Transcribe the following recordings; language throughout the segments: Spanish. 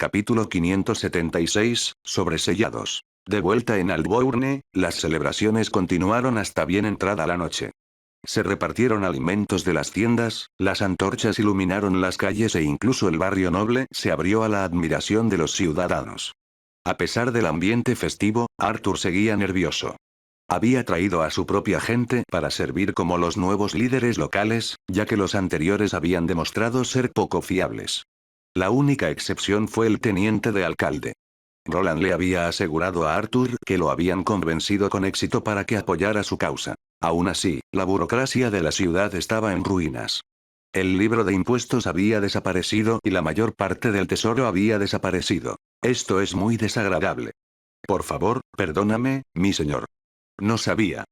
Capítulo 576, sobresellados. De vuelta en Aldbourne, las celebraciones continuaron hasta bien entrada la noche. Se repartieron alimentos de las tiendas, las antorchas iluminaron las calles e incluso el barrio noble se abrió a la admiración de los ciudadanos. A pesar del ambiente festivo, Arthur seguía nervioso. Había traído a su propia gente para servir como los nuevos líderes locales, ya que los anteriores habían demostrado ser poco fiables. La única excepción fue el teniente de alcalde. Roland le había asegurado a Arthur que lo habían convencido con éxito para que apoyara su causa. Aún así, la burocracia de la ciudad estaba en ruinas. El libro de impuestos había desaparecido y la mayor parte del tesoro había desaparecido. Esto es muy desagradable. Por favor, perdóname, mi señor. No sabía.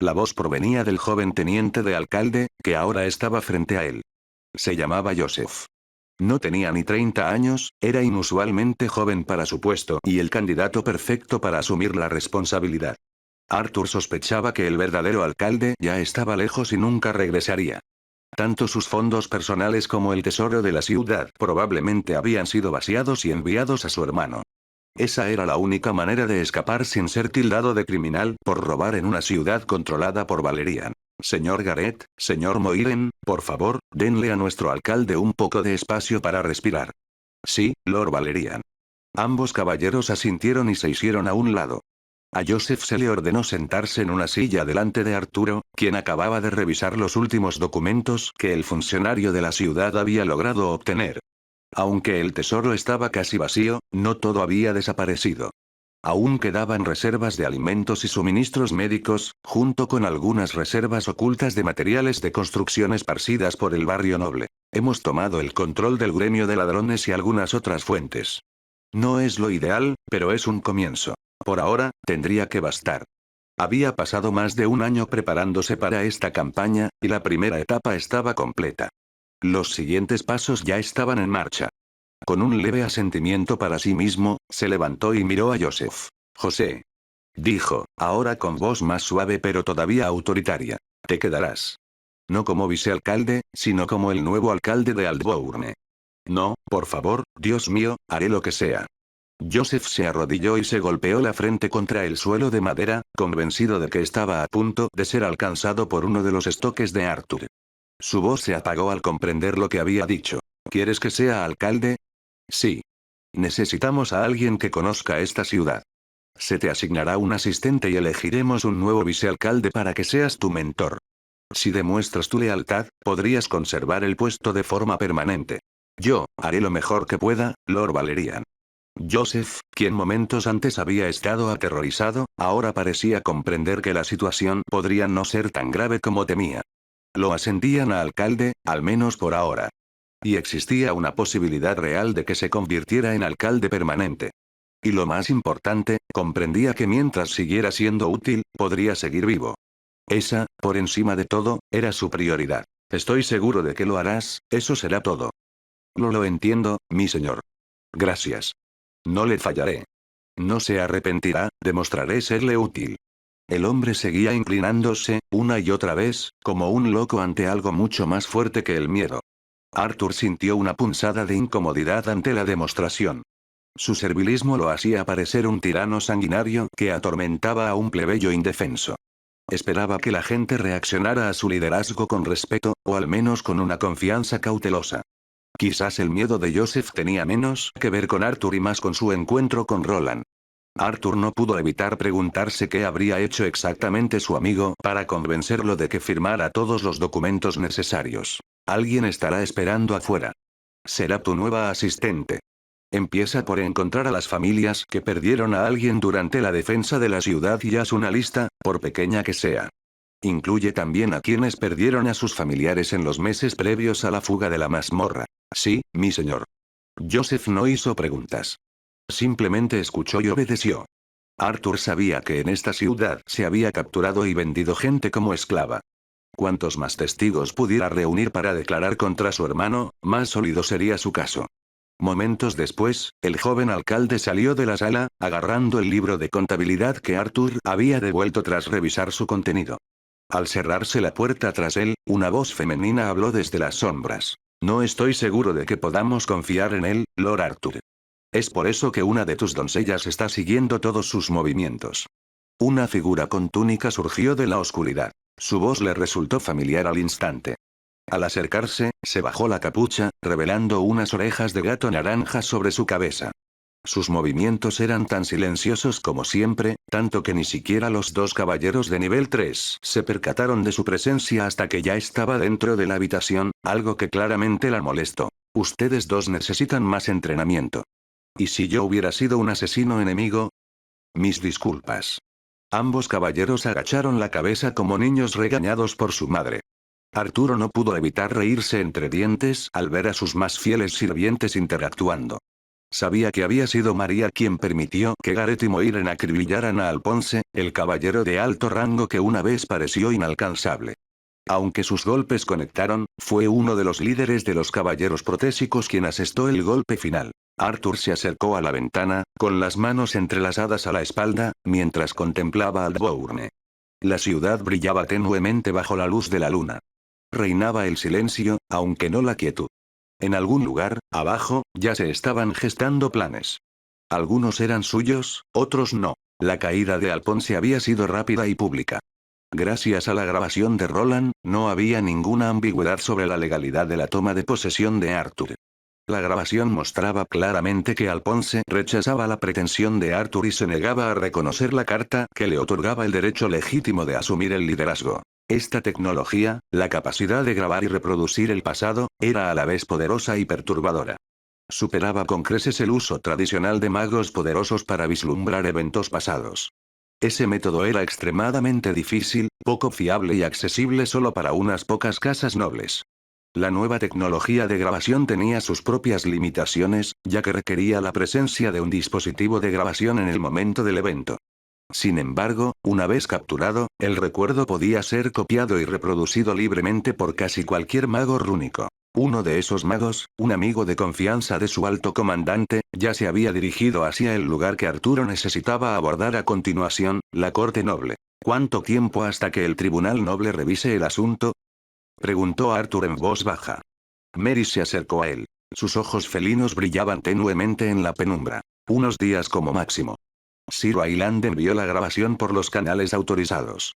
La voz provenía del joven teniente de alcalde, que ahora estaba frente a él. Se llamaba Joseph. No tenía ni 30 años, era inusualmente joven para su puesto y el candidato perfecto para asumir la responsabilidad. Arthur sospechaba que el verdadero alcalde ya estaba lejos y nunca regresaría. Tanto sus fondos personales como el tesoro de la ciudad probablemente habían sido vaciados y enviados a su hermano. Esa era la única manera de escapar sin ser tildado de criminal por robar en una ciudad controlada por Valerian. Señor Garrett, señor Moiren, por favor, denle a nuestro alcalde un poco de espacio para respirar. Sí, Lord Valerian. Ambos caballeros asintieron y se hicieron a un lado. A Joseph se le ordenó sentarse en una silla delante de Arturo, quien acababa de revisar los últimos documentos que el funcionario de la ciudad había logrado obtener. Aunque el tesoro estaba casi vacío, no todo había desaparecido. Aún quedaban reservas de alimentos y suministros médicos, junto con algunas reservas ocultas de materiales de construcción esparcidas por el barrio noble. Hemos tomado el control del gremio de ladrones y algunas otras fuentes. No es lo ideal, pero es un comienzo. Por ahora, tendría que bastar. Había pasado más de un año preparándose para esta campaña, y la primera etapa estaba completa. Los siguientes pasos ya estaban en marcha. Con un leve asentimiento para sí mismo, se levantó y miró a Joseph. José. Dijo, ahora con voz más suave pero todavía autoritaria. Te quedarás. No como vicealcalde, sino como el nuevo alcalde de Aldbourne. No, por favor, Dios mío, haré lo que sea. Joseph se arrodilló y se golpeó la frente contra el suelo de madera, convencido de que estaba a punto de ser alcanzado por uno de los estoques de Arthur. Su voz se apagó al comprender lo que había dicho. ¿Quieres que sea alcalde? Sí. Necesitamos a alguien que conozca esta ciudad. Se te asignará un asistente y elegiremos un nuevo vicealcalde para que seas tu mentor. Si demuestras tu lealtad, podrías conservar el puesto de forma permanente. Yo haré lo mejor que pueda, Lord Valerian. Joseph, quien momentos antes había estado aterrorizado, ahora parecía comprender que la situación podría no ser tan grave como temía. Lo ascendían a alcalde, al menos por ahora. Y existía una posibilidad real de que se convirtiera en alcalde permanente. Y lo más importante, comprendía que mientras siguiera siendo útil, podría seguir vivo. Esa, por encima de todo, era su prioridad. Estoy seguro de que lo harás, eso será todo. Lo entiendo, mi señor. Gracias. No le fallaré. No se arrepentirá, demostraré serle útil. El hombre seguía inclinándose, una y otra vez, como un loco ante algo mucho más fuerte que el miedo. Arthur sintió una punzada de incomodidad ante la demostración. Su servilismo lo hacía parecer un tirano sanguinario que atormentaba a un plebeyo indefenso. Esperaba que la gente reaccionara a su liderazgo con respeto, o al menos con una confianza cautelosa. Quizás el miedo de Joseph tenía menos que ver con Arthur y más con su encuentro con Roland. Arthur no pudo evitar preguntarse qué habría hecho exactamente su amigo para convencerlo de que firmara todos los documentos necesarios. Alguien estará esperando afuera. Será tu nueva asistente. Empieza por encontrar a las familias que perdieron a alguien durante la defensa de la ciudad y haz una lista, por pequeña que sea. Incluye también a quienes perdieron a sus familiares en los meses previos a la fuga de la mazmorra. Sí, mi señor. Joseph no hizo preguntas. Simplemente escuchó y obedeció. Arthur sabía que en esta ciudad se había capturado y vendido gente como esclava. Cuantos más testigos pudiera reunir para declarar contra su hermano, más sólido sería su caso. Momentos después, el joven alcalde salió de la sala, agarrando el libro de contabilidad que Arthur había devuelto tras revisar su contenido. Al cerrarse la puerta tras él, una voz femenina habló desde las sombras. No estoy seguro de que podamos confiar en él, Lord Arthur. Es por eso que una de tus doncellas está siguiendo todos sus movimientos. Una figura con túnica surgió de la oscuridad. Su voz le resultó familiar al instante. Al acercarse, se bajó la capucha, revelando unas orejas de gato naranja sobre su cabeza. Sus movimientos eran tan silenciosos como siempre, tanto que ni siquiera los dos caballeros de nivel 3 se percataron de su presencia hasta que ya estaba dentro de la habitación, algo que claramente la molestó. Ustedes dos necesitan más entrenamiento. ¿Y si yo hubiera sido un asesino enemigo? Mis disculpas. Ambos caballeros agacharon la cabeza como niños regañados por su madre. Arturo no pudo evitar reírse entre dientes al ver a sus más fieles sirvientes interactuando. Sabía que había sido María quien permitió que Gareth y Moiren acribillaran a Alphonse, el caballero de alto rango que una vez pareció inalcanzable. Aunque sus golpes conectaron, fue uno de los líderes de los caballeros protésicos quien asestó el golpe final. Arthur se acercó a la ventana, con las manos entrelazadas a la espalda, mientras contemplaba Aldbourne. La ciudad brillaba tenuemente bajo la luz de la luna. Reinaba el silencio, aunque no la quietud. En algún lugar, abajo, ya se estaban gestando planes. Algunos eran suyos, otros no. La caída de Alphonse había sido rápida y pública. Gracias a la grabación de Roland, no había ninguna ambigüedad sobre la legalidad de la toma de posesión de Arthur. La grabación mostraba claramente que Alphonse rechazaba la pretensión de Arthur y se negaba a reconocer la carta que le otorgaba el derecho legítimo de asumir el liderazgo. Esta tecnología, la capacidad de grabar y reproducir el pasado, era a la vez poderosa y perturbadora. Superaba con creces el uso tradicional de magos poderosos para vislumbrar eventos pasados. Ese método era extremadamente difícil, poco fiable y accesible solo para unas pocas casas nobles. La nueva tecnología de grabación tenía sus propias limitaciones, ya que requería la presencia de un dispositivo de grabación en el momento del evento. Sin embargo, una vez capturado, el recuerdo podía ser copiado y reproducido libremente por casi cualquier mago rúnico. Uno de esos magos, un amigo de confianza de su alto comandante, ya se había dirigido hacia el lugar que Arturo necesitaba abordar a continuación, la corte noble. ¿Cuánto tiempo hasta que el tribunal noble revise el asunto?, preguntó Arthur en voz baja. Mary se acercó a él. Sus ojos felinos brillaban tenuemente en la penumbra. Unos días como máximo. Sir Wayland envió la grabación por los canales autorizados.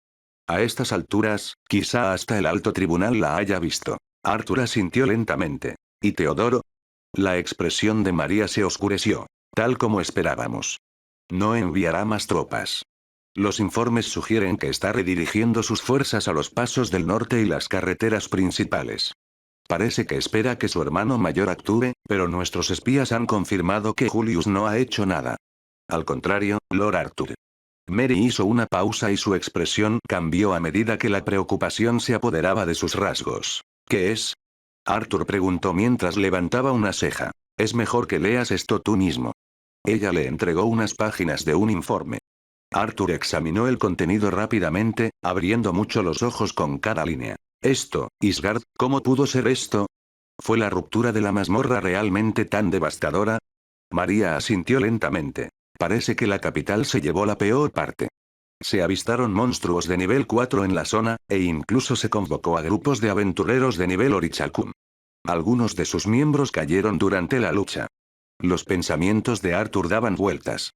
A estas alturas, quizá hasta el alto tribunal la haya visto. Arthur asintió lentamente. ¿Y Teodoro? La expresión de María se oscureció. Tal como esperábamos. No enviará más tropas. Los informes sugieren que está redirigiendo sus fuerzas a los pasos del norte y las carreteras principales. Parece que espera que su hermano mayor actúe, pero nuestros espías han confirmado que Julius no ha hecho nada. Al contrario, Lord Arthur. Mary hizo una pausa y su expresión cambió a medida que la preocupación se apoderaba de sus rasgos. ¿Qué es? Arthur preguntó mientras levantaba una ceja. Es mejor que leas esto tú mismo. Ella le entregó unas páginas de un informe. Arthur examinó el contenido rápidamente, abriendo mucho los ojos con cada línea. Esto, Isgard, ¿cómo pudo ser esto? ¿Fue la ruptura de la mazmorra realmente tan devastadora? María asintió lentamente. Parece que la capital se llevó la peor parte. Se avistaron monstruos de nivel 4 en la zona, e incluso se convocó a grupos de aventureros de nivel Orichakun. Algunos de sus miembros cayeron durante la lucha. Los pensamientos de Arthur daban vueltas.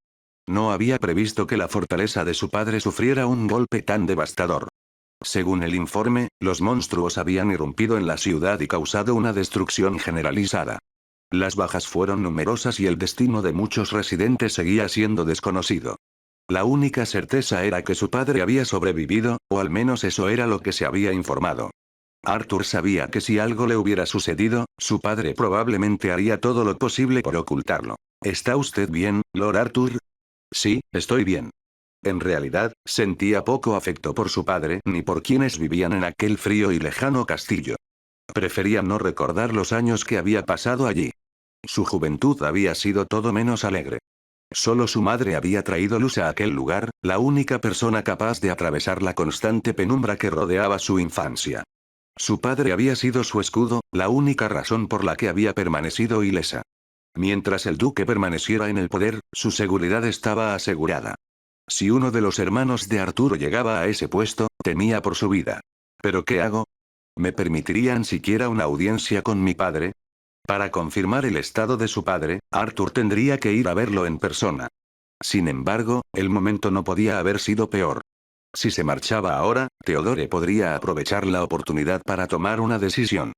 No había previsto que la fortaleza de su padre sufriera un golpe tan devastador. Según el informe, los monstruos habían irrumpido en la ciudad y causado una destrucción generalizada. Las bajas fueron numerosas y el destino de muchos residentes seguía siendo desconocido. La única certeza era que su padre había sobrevivido, o al menos eso era lo que se había informado. Arthur sabía que si algo le hubiera sucedido, su padre probablemente haría todo lo posible por ocultarlo. ¿Está usted bien, Lord Arthur? Sí, estoy bien. En realidad, sentía poco afecto por su padre ni por quienes vivían en aquel frío y lejano castillo. Prefería no recordar los años que había pasado allí. Su juventud había sido todo menos alegre. Solo su madre había traído luz a aquel lugar, la única persona capaz de atravesar la constante penumbra que rodeaba su infancia. Su padre había sido su escudo, la única razón por la que había permanecido ilesa. Mientras el duque permaneciera en el poder, su seguridad estaba asegurada. Si uno de los hermanos de Arturo llegaba a ese puesto, temía por su vida. ¿Pero qué hago? ¿Me permitirían siquiera una audiencia con mi padre? Para confirmar el estado de su padre, Arthur tendría que ir a verlo en persona. Sin embargo, el momento no podía haber sido peor. Si se marchaba ahora, Theodore podría aprovechar la oportunidad para tomar una decisión.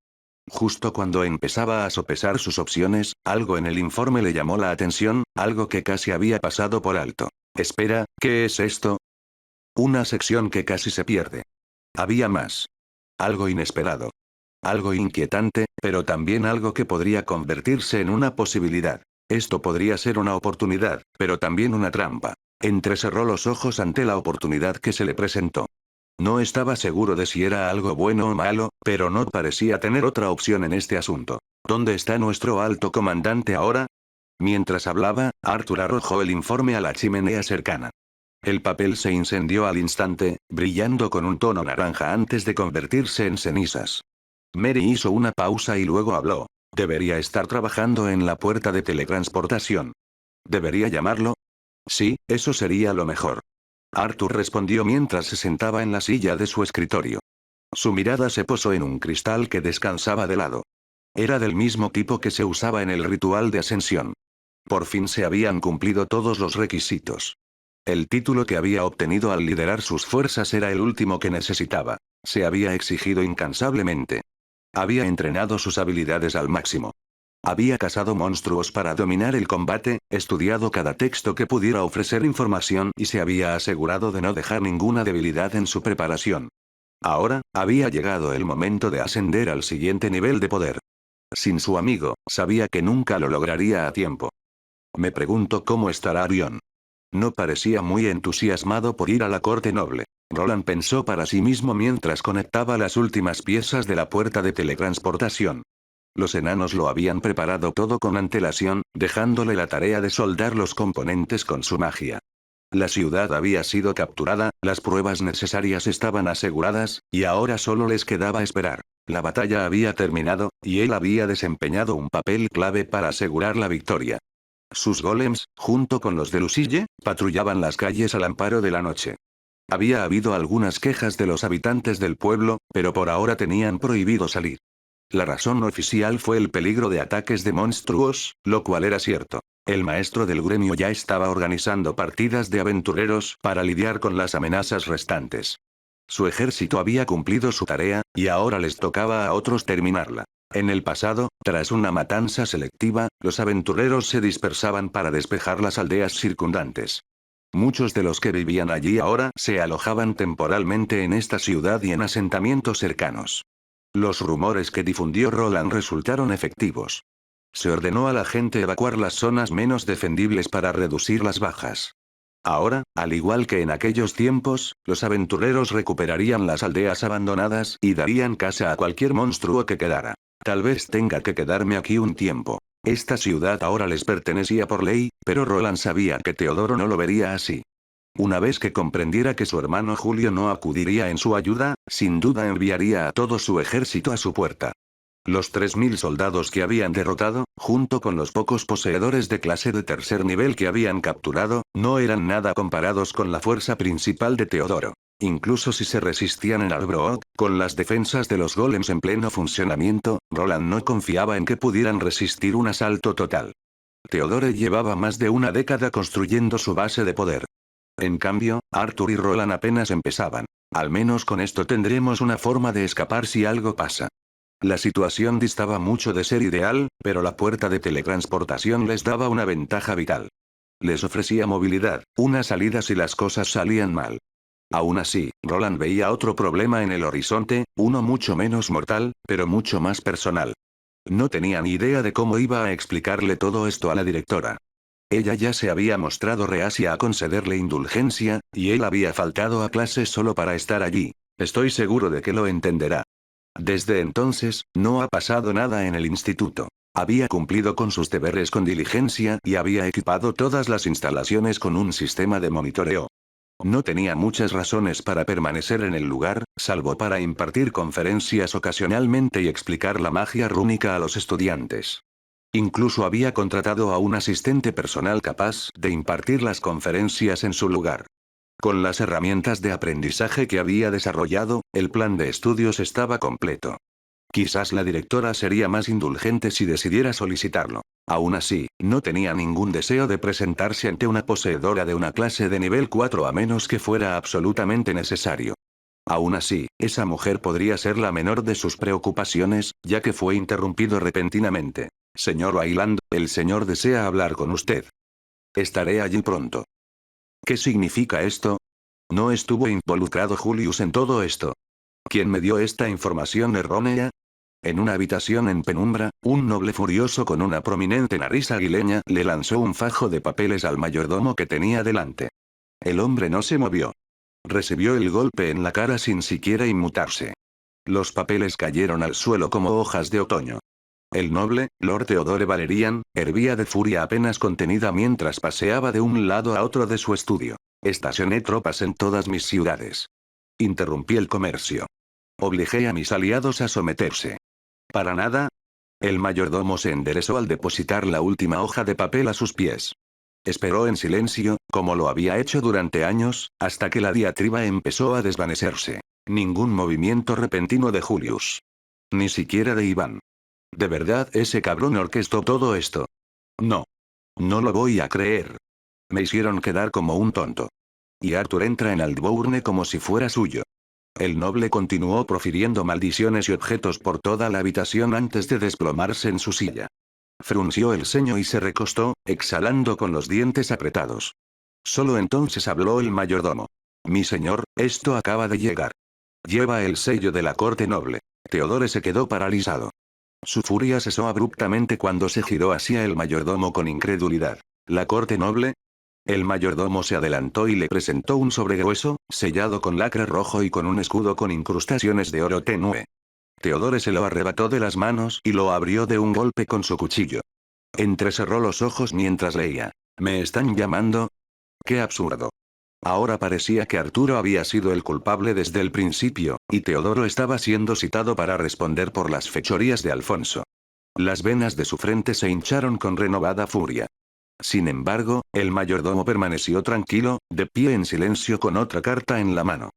Justo cuando empezaba a sopesar sus opciones, algo en el informe le llamó la atención, algo que casi había pasado por alto. Espera, ¿qué es esto? Una sección que casi se pierde. Había más. Algo inesperado. Algo inquietante, pero también algo que podría convertirse en una posibilidad. Esto podría ser una oportunidad, pero también una trampa. Entrecerró los ojos ante la oportunidad que se le presentó. No estaba seguro de si era algo bueno o malo, pero no parecía tener otra opción en este asunto. ¿Dónde está nuestro alto comandante ahora? Mientras hablaba, Arthur arrojó el informe a la chimenea cercana. El papel se incendió al instante, brillando con un tono naranja antes de convertirse en cenizas. Mary hizo una pausa y luego habló. Debería estar trabajando en la puerta de teletransportación. ¿Debería llamarlo? Sí, eso sería lo mejor. Arthur respondió mientras se sentaba en la silla de su escritorio. Su mirada se posó en un cristal que descansaba de lado. Era del mismo tipo que se usaba en el ritual de ascensión. Por fin se habían cumplido todos los requisitos. El título que había obtenido al liderar sus fuerzas era el último que necesitaba. Se había exigido incansablemente. Había entrenado sus habilidades al máximo. Había cazado monstruos para dominar el combate, estudiado cada texto que pudiera ofrecer información y se había asegurado de no dejar ninguna debilidad en su preparación. Ahora, había llegado el momento de ascender al siguiente nivel de poder. Sin su amigo, sabía que nunca lo lograría a tiempo. Me pregunto cómo estará Arion. No parecía muy entusiasmado por ir a la corte noble. Roland pensó para sí mismo mientras conectaba las últimas piezas de la puerta de teletransportación. Los enanos lo habían preparado todo con antelación, dejándole la tarea de soldar los componentes con su magia. La ciudad había sido capturada, las pruebas necesarias estaban aseguradas, y ahora solo les quedaba esperar. La batalla había terminado, y él había desempeñado un papel clave para asegurar la victoria. Sus golems, junto con los de Lucille, patrullaban las calles al amparo de la noche. Había habido algunas quejas de los habitantes del pueblo, pero por ahora tenían prohibido salir. La razón oficial fue el peligro de ataques de monstruos, lo cual era cierto. El maestro del gremio ya estaba organizando partidas de aventureros para lidiar con las amenazas restantes. Su ejército había cumplido su tarea, y ahora les tocaba a otros terminarla. En el pasado, tras una matanza selectiva, los aventureros se dispersaban para despejar las aldeas circundantes. Muchos de los que vivían allí ahora se alojaban temporalmente en esta ciudad y en asentamientos cercanos. Los rumores que difundió Roland resultaron efectivos. Se ordenó a la gente evacuar las zonas menos defendibles para reducir las bajas. Ahora, al igual que en aquellos tiempos, los aventureros recuperarían las aldeas abandonadas y darían casa a cualquier monstruo que quedara. Tal vez tenga que quedarme aquí un tiempo. Esta ciudad ahora les pertenecía por ley, pero Roland sabía que Teodoro no lo vería así. Una vez que comprendiera que su hermano Julio no acudiría en su ayuda, sin duda enviaría a todo su ejército a su puerta. Los 3000 soldados que habían derrotado, junto con los pocos poseedores de clase de tercer nivel que habían capturado, no eran nada comparados con la fuerza principal de Teodoro. Incluso si se resistían en Albrook, con las defensas de los golems en pleno funcionamiento, Roland no confiaba en que pudieran resistir un asalto total. Teodoro llevaba más de una década construyendo su base de poder. En cambio, Arthur y Roland apenas empezaban. Al menos con esto tendremos una forma de escapar si algo pasa. La situación distaba mucho de ser ideal, pero la puerta de teletransportación les daba una ventaja vital. Les ofrecía movilidad, una salida si las cosas salían mal. Aún así, Roland veía otro problema en el horizonte, uno mucho menos mortal, pero mucho más personal. No tenía ni idea de cómo iba a explicarle todo esto a la directora. Ella ya se había mostrado reacia a concederle indulgencia, y él había faltado a clase solo para estar allí. Estoy seguro de que lo entenderá. Desde entonces, no ha pasado nada en el instituto. Había cumplido con sus deberes con diligencia y había equipado todas las instalaciones con un sistema de monitoreo. No tenía muchas razones para permanecer en el lugar, salvo para impartir conferencias ocasionalmente y explicar la magia rúnica a los estudiantes. Incluso había contratado a un asistente personal capaz de impartir las conferencias en su lugar. Con las herramientas de aprendizaje que había desarrollado, el plan de estudios estaba completo. Quizás la directora sería más indulgente si decidiera solicitarlo. Aún así, no tenía ningún deseo de presentarse ante una poseedora de una clase de nivel 4 a menos que fuera absolutamente necesario. Aún así, esa mujer podría ser la menor de sus preocupaciones, ya que fue interrumpido repentinamente. Señor Wayland, el señor desea hablar con usted. Estaré allí pronto. ¿Qué significa esto? ¿No estuvo involucrado Julius en todo esto? ¿Quién me dio esta información errónea? En una habitación en penumbra, un noble furioso con una prominente nariz aguileña le lanzó un fajo de papeles al mayordomo que tenía delante. El hombre no se movió. Recibió el golpe en la cara sin siquiera inmutarse. Los papeles cayeron al suelo como hojas de otoño. El noble, Lord Theodore Valerian, hervía de furia apenas contenida mientras paseaba de un lado a otro de su estudio. Estacioné tropas en todas mis ciudades. Interrumpí el comercio. Obligué a mis aliados a someterse. ¿Para nada? El mayordomo se enderezó al depositar la última hoja de papel a sus pies. Esperó en silencio, como lo había hecho durante años, hasta que la diatriba empezó a desvanecerse. Ningún movimiento repentino de Julius. Ni siquiera de Iván. ¿De verdad ese cabrón orquestó todo esto? No. No lo voy a creer. Me hicieron quedar como un tonto. Y Arthur entra en Aldbourne como si fuera suyo. El noble continuó profiriendo maldiciones y objetos por toda la habitación antes de desplomarse en su silla. Frunció el ceño y se recostó, exhalando con los dientes apretados. Solo entonces habló el mayordomo. Mi señor, esto acaba de llegar. Lleva el sello de la corte noble. Theodore se quedó paralizado. Su furia cesó abruptamente cuando se giró hacia el mayordomo con incredulidad. ¿La corte noble? El mayordomo se adelantó y le presentó un sobre grueso, sellado con lacre rojo y con un escudo con incrustaciones de oro tenue. Theodore se lo arrebató de las manos y lo abrió de un golpe con su cuchillo. Entrecerró los ojos mientras leía. ¿Me están llamando? ¡Qué absurdo! Ahora parecía que Arturo había sido el culpable desde el principio, y Teodoro estaba siendo citado para responder por las fechorías de Alfonso. Las venas de su frente se hincharon con renovada furia. Sin embargo, el mayordomo permaneció tranquilo, de pie en silencio con otra carta en la mano.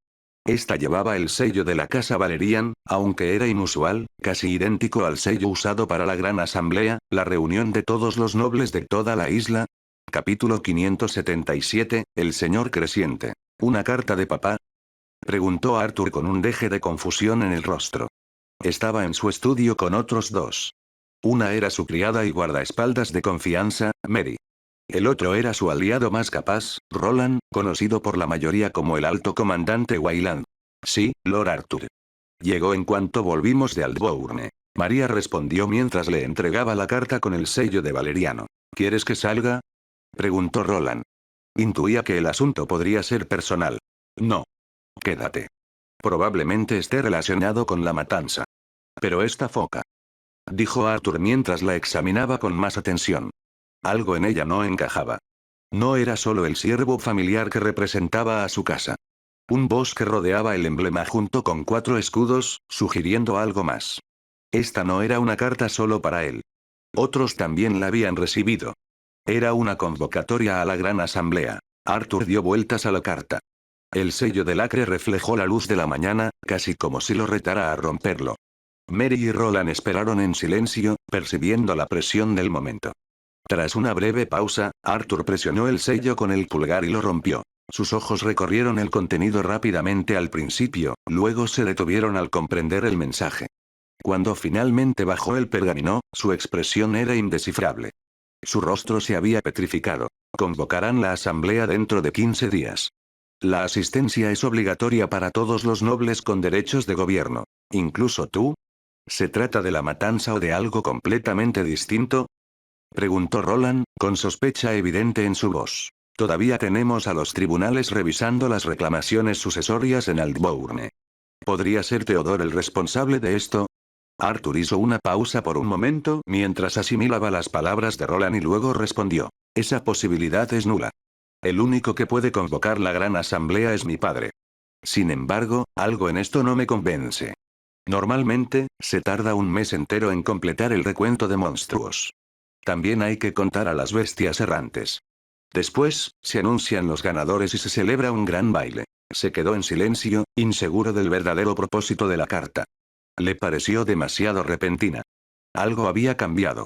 Esta llevaba el sello de la casa Valerian, aunque era inusual, casi idéntico al sello usado para la gran asamblea, la reunión de todos los nobles de toda la isla. Capítulo 577, El señor creciente. ¿Una carta de papá? Preguntó Arthur con un deje de confusión en el rostro. Estaba en su estudio con otros dos. Una era su criada y guardaespaldas de confianza, Mary. El otro era su aliado más capaz, Roland, conocido por la mayoría como el alto comandante Wayland. Sí, Lord Arthur. Llegó en cuanto volvimos de Aldbourne. María respondió mientras le entregaba la carta con el sello de Valeriano. ¿Quieres que salga? Preguntó Roland. Intuía que el asunto podría ser personal. No. Quédate. Probablemente esté relacionado con la matanza. Pero esta foca, dijo Arthur mientras la examinaba con más atención. Algo en ella no encajaba. No era solo el ciervo familiar que representaba a su casa. Un bosque rodeaba el emblema junto con 4 escudos, sugiriendo algo más. Esta no era una carta solo para él. Otros también la habían recibido. Era una convocatoria a la gran asamblea. Arthur dio vueltas a la carta. El sello de lacre reflejó la luz de la mañana, casi como si lo retara a romperlo. Mary y Roland esperaron en silencio, percibiendo la presión del momento. Tras una breve pausa, Arthur presionó el sello con el pulgar y lo rompió. Sus ojos recorrieron el contenido rápidamente al principio, luego se detuvieron al comprender el mensaje. Cuando finalmente bajó el pergamino, su expresión era indescifrable. Su rostro se había petrificado. Convocarán la asamblea dentro de 15 días. La asistencia es obligatoria para todos los nobles con derechos de gobierno. ¿Incluso tú? ¿Se trata de la matanza o de algo completamente distinto? Preguntó Roland, con sospecha evidente en su voz. Todavía tenemos a los tribunales revisando las reclamaciones sucesorias en Aldbourne. ¿Podría ser Theodore el responsable de esto? Arthur hizo una pausa por un momento mientras asimilaba las palabras de Roland y luego respondió. Esa posibilidad es nula. El único que puede convocar la gran asamblea es mi padre. Sin embargo, algo en esto no me convence. Normalmente, se tarda un mes entero en completar el recuento de monstruos. También hay que contar a las bestias errantes. Después, se anuncian los ganadores y se celebra un gran baile. Se quedó en silencio, inseguro del verdadero propósito de la carta. Le pareció demasiado repentina. Algo había cambiado.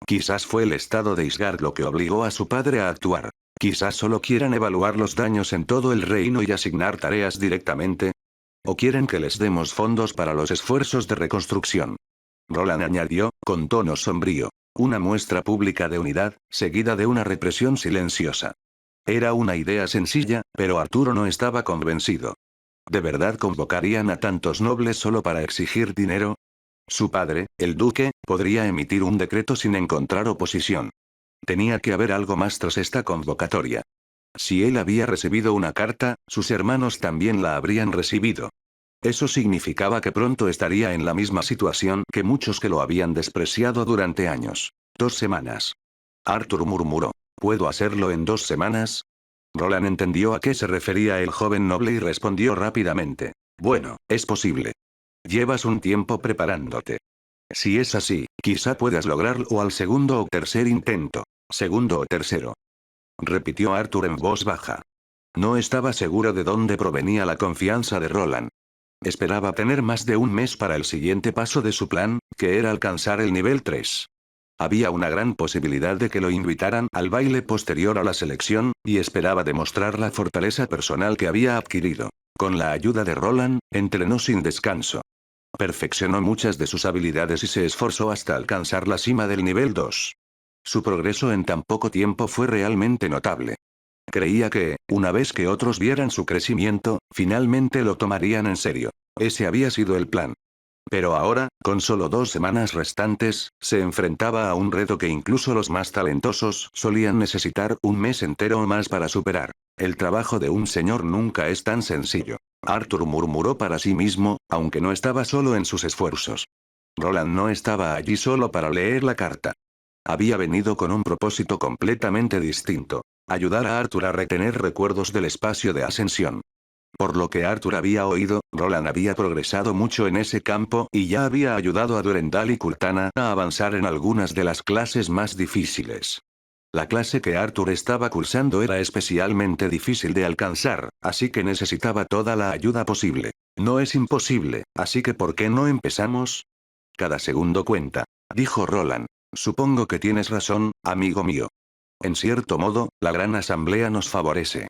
Quizás fue el estado de Isgard lo que obligó a su padre a actuar. Quizás solo quieran evaluar los daños en todo el reino y asignar tareas directamente. O quieren que les demos fondos para los esfuerzos de reconstrucción. Roland añadió, con tono sombrío. Una muestra pública de unidad, seguida de una represión silenciosa. Era una idea sencilla, pero Arturo no estaba convencido. ¿De verdad convocarían a tantos nobles solo para exigir dinero? Su padre, el duque, podría emitir un decreto sin encontrar oposición. Tenía que haber algo más tras esta convocatoria. Si él había recibido una carta, sus hermanos también la habrían recibido. Eso significaba que pronto estaría en la misma situación que muchos que lo habían despreciado durante años. 2 semanas. Arthur murmuró. ¿Puedo hacerlo en 2 semanas? Roland entendió a qué se refería el joven noble y respondió rápidamente. Bueno, es posible. Llevas un tiempo preparándote. Si es así, quizá puedas lograrlo al segundo o tercer intento. Segundo o tercero. Repitió Arthur en voz baja. No estaba seguro de dónde provenía la confianza de Roland. Esperaba tener más de un mes para el siguiente paso de su plan, que era alcanzar el nivel 3. Había una gran posibilidad de que lo invitaran al baile posterior a la selección, y esperaba demostrar la fortaleza personal que había adquirido. Con la ayuda de Roland, entrenó sin descanso. Perfeccionó muchas de sus habilidades y se esforzó hasta alcanzar la cima del nivel 2. Su progreso en tan poco tiempo fue realmente notable. Creía que, una vez que otros vieran su crecimiento, finalmente lo tomarían en serio. Ese había sido el plan. Pero ahora, con solo 2 semanas restantes, se enfrentaba a un reto que incluso los más talentosos solían necesitar un mes entero o más para superar. El trabajo de un señor nunca es tan sencillo. Arthur murmuró para sí mismo, aunque no estaba solo en sus esfuerzos. Roland no estaba allí solo para leer la carta. Había venido con un propósito completamente distinto. Ayudar a Arthur a retener recuerdos del espacio de ascensión. Por lo que Arthur había oído, Roland había progresado mucho en ese campo y ya había ayudado a Durendal y Cortana a avanzar en algunas de las clases más difíciles. La clase que Arthur estaba cursando era especialmente difícil de alcanzar, así que necesitaba toda la ayuda posible. No es imposible, así que ¿por qué no empezamos? Cada segundo cuenta, dijo Roland. Supongo que tienes razón, amigo mío. En cierto modo, la gran asamblea nos favorece.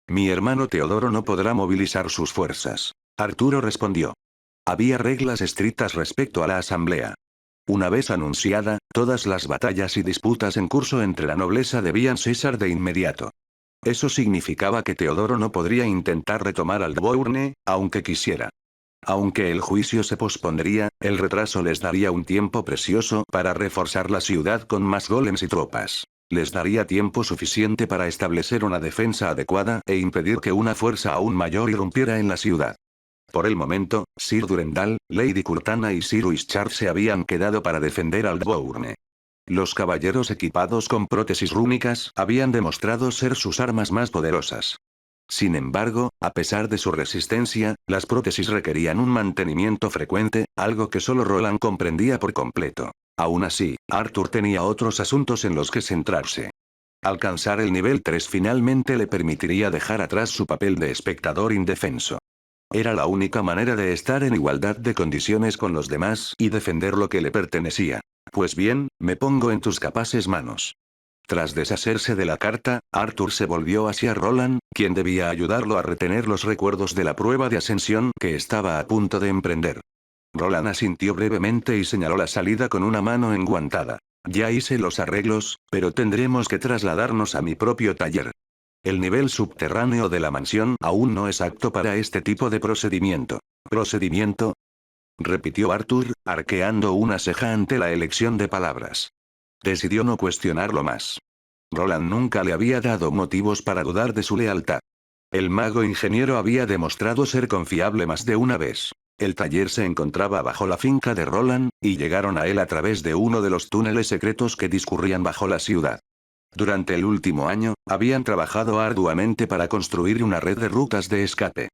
Mi hermano Teodoro no podrá movilizar sus fuerzas. Arturo respondió. Había reglas estrictas respecto a la asamblea. Una vez anunciada, todas las batallas y disputas en curso entre la nobleza debían cesar de inmediato. Eso significaba que Teodoro no podría intentar retomar Aldbourne, aunque quisiera. Aunque el juicio se pospondría, el retraso les daría un tiempo precioso para reforzar la ciudad con más golems y tropas. Les daría tiempo suficiente para establecer una defensa adecuada e impedir que una fuerza aún mayor irrumpiera en la ciudad. Por el momento, Sir Durendal, Lady Cortana y Sir Wishart se habían quedado para defender Aldbourne. Los caballeros equipados con prótesis rúnicas habían demostrado ser sus armas más poderosas. Sin embargo, a pesar de su resistencia, las prótesis requerían un mantenimiento frecuente, algo que solo Roland comprendía por completo. Aún así, Arthur tenía otros asuntos en los que centrarse. Alcanzar el nivel 3 finalmente le permitiría dejar atrás su papel de espectador indefenso. Era la única manera de estar en igualdad de condiciones con los demás y defender lo que le pertenecía. Pues bien, me pongo en tus capaces manos. Tras deshacerse de la carta, Arthur se volvió hacia Roland, quien debía ayudarlo a retener los recuerdos de la prueba de ascensión que estaba a punto de emprender. Roland asintió brevemente y señaló la salida con una mano enguantada. Ya hice los arreglos, pero tendremos que trasladarnos a mi propio taller. El nivel subterráneo de la mansión aún no es apto para este tipo de procedimiento. ¿Procedimiento? Repitió Arthur, arqueando una ceja ante la elección de palabras. Decidió no cuestionarlo más. Roland nunca le había dado motivos para dudar de su lealtad. El mago ingeniero había demostrado ser confiable más de una vez. El taller se encontraba bajo la finca de Roland, y llegaron a él a través de uno de los túneles secretos que discurrían bajo la ciudad. Durante el último año, habían trabajado arduamente para construir una red de rutas de escape.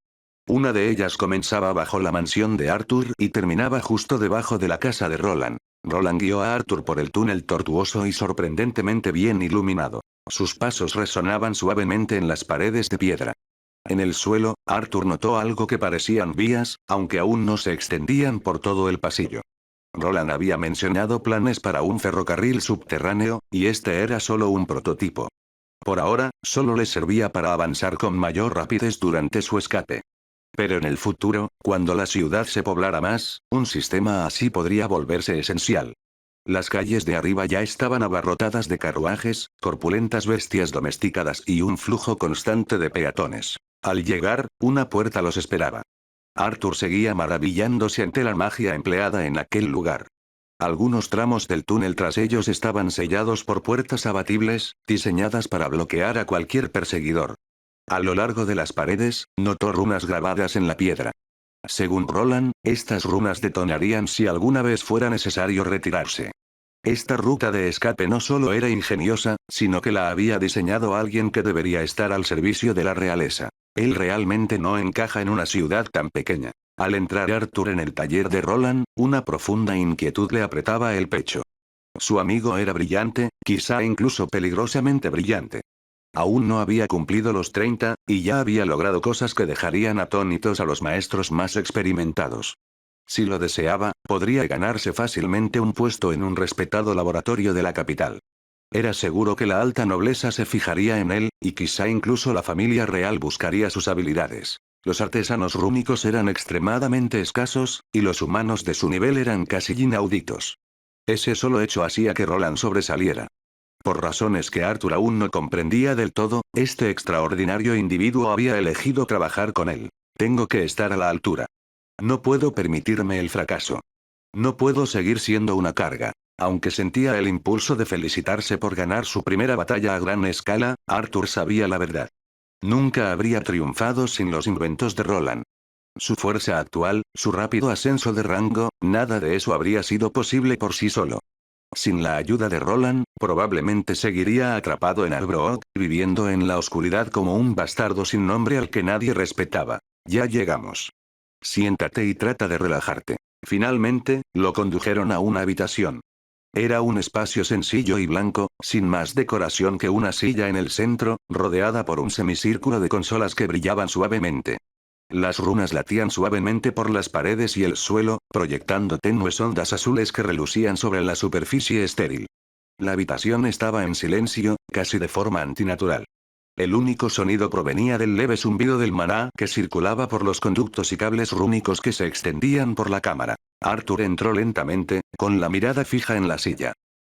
Una de ellas comenzaba bajo la mansión de Arthur y terminaba justo debajo de la casa de Roland. Roland guió a Arthur por el túnel tortuoso y sorprendentemente bien iluminado. Sus pasos resonaban suavemente en las paredes de piedra. En el suelo, Arthur notó algo que parecían vías, aunque aún no se extendían por todo el pasillo. Roland había mencionado planes para un ferrocarril subterráneo, y este era solo un prototipo. Por ahora, solo le servía para avanzar con mayor rapidez durante su escape. Pero en el futuro, cuando la ciudad se poblara más, un sistema así podría volverse esencial. Las calles de arriba ya estaban abarrotadas de carruajes, corpulentas bestias domesticadas y un flujo constante de peatones. Al llegar, una puerta los esperaba. Arthur seguía maravillándose ante la magia empleada en aquel lugar. Algunos tramos del túnel tras ellos estaban sellados por puertas abatibles, diseñadas para bloquear a cualquier perseguidor. A lo largo de las paredes, notó runas grabadas en la piedra. Según Roland, estas runas detonarían si alguna vez fuera necesario retirarse. Esta ruta de escape no solo era ingeniosa, sino que la había diseñado alguien que debería estar al servicio de la realeza. Él realmente no encaja en una ciudad tan pequeña. Al entrar Arthur en el taller de Roland, una profunda inquietud le apretaba el pecho. Su amigo era brillante, quizá incluso peligrosamente brillante. Aún no había cumplido los 30, y ya había logrado cosas que dejarían atónitos a los maestros más experimentados. Si lo deseaba, podría ganarse fácilmente un puesto en un respetado laboratorio de la capital. Era seguro que la alta nobleza se fijaría en él, y quizá incluso la familia real buscaría sus habilidades. Los artesanos rúnicos eran extremadamente escasos, y los humanos de su nivel eran casi inauditos. Ese solo hecho hacía que Roland sobresaliera. Por razones que Arthur aún no comprendía del todo, este extraordinario individuo había elegido trabajar con él. Tengo que estar a la altura. No puedo permitirme el fracaso. No puedo seguir siendo una carga. Aunque sentía el impulso de felicitarse por ganar su primera batalla a gran escala, Arthur sabía la verdad. Nunca habría triunfado sin los inventos de Roland. Su fuerza actual, su rápido ascenso de rango, nada de eso habría sido posible por sí solo. Sin la ayuda de Roland, probablemente seguiría atrapado en Arbroath, viviendo en la oscuridad como un bastardo sin nombre al que nadie respetaba. Ya llegamos. Siéntate y trata de relajarte. Finalmente, lo condujeron a una habitación. Era un espacio sencillo y blanco, sin más decoración que una silla en el centro, rodeada por un semicírculo de consolas que brillaban suavemente. Las runas latían suavemente por las paredes y el suelo, proyectando tenues ondas azules que relucían sobre la superficie estéril. La habitación estaba en silencio, casi de forma antinatural. El único sonido provenía del leve zumbido del maná que circulaba por los conductos y cables rúnicos que se extendían por la cámara. Arthur entró lentamente, con la mirada fija en la silla.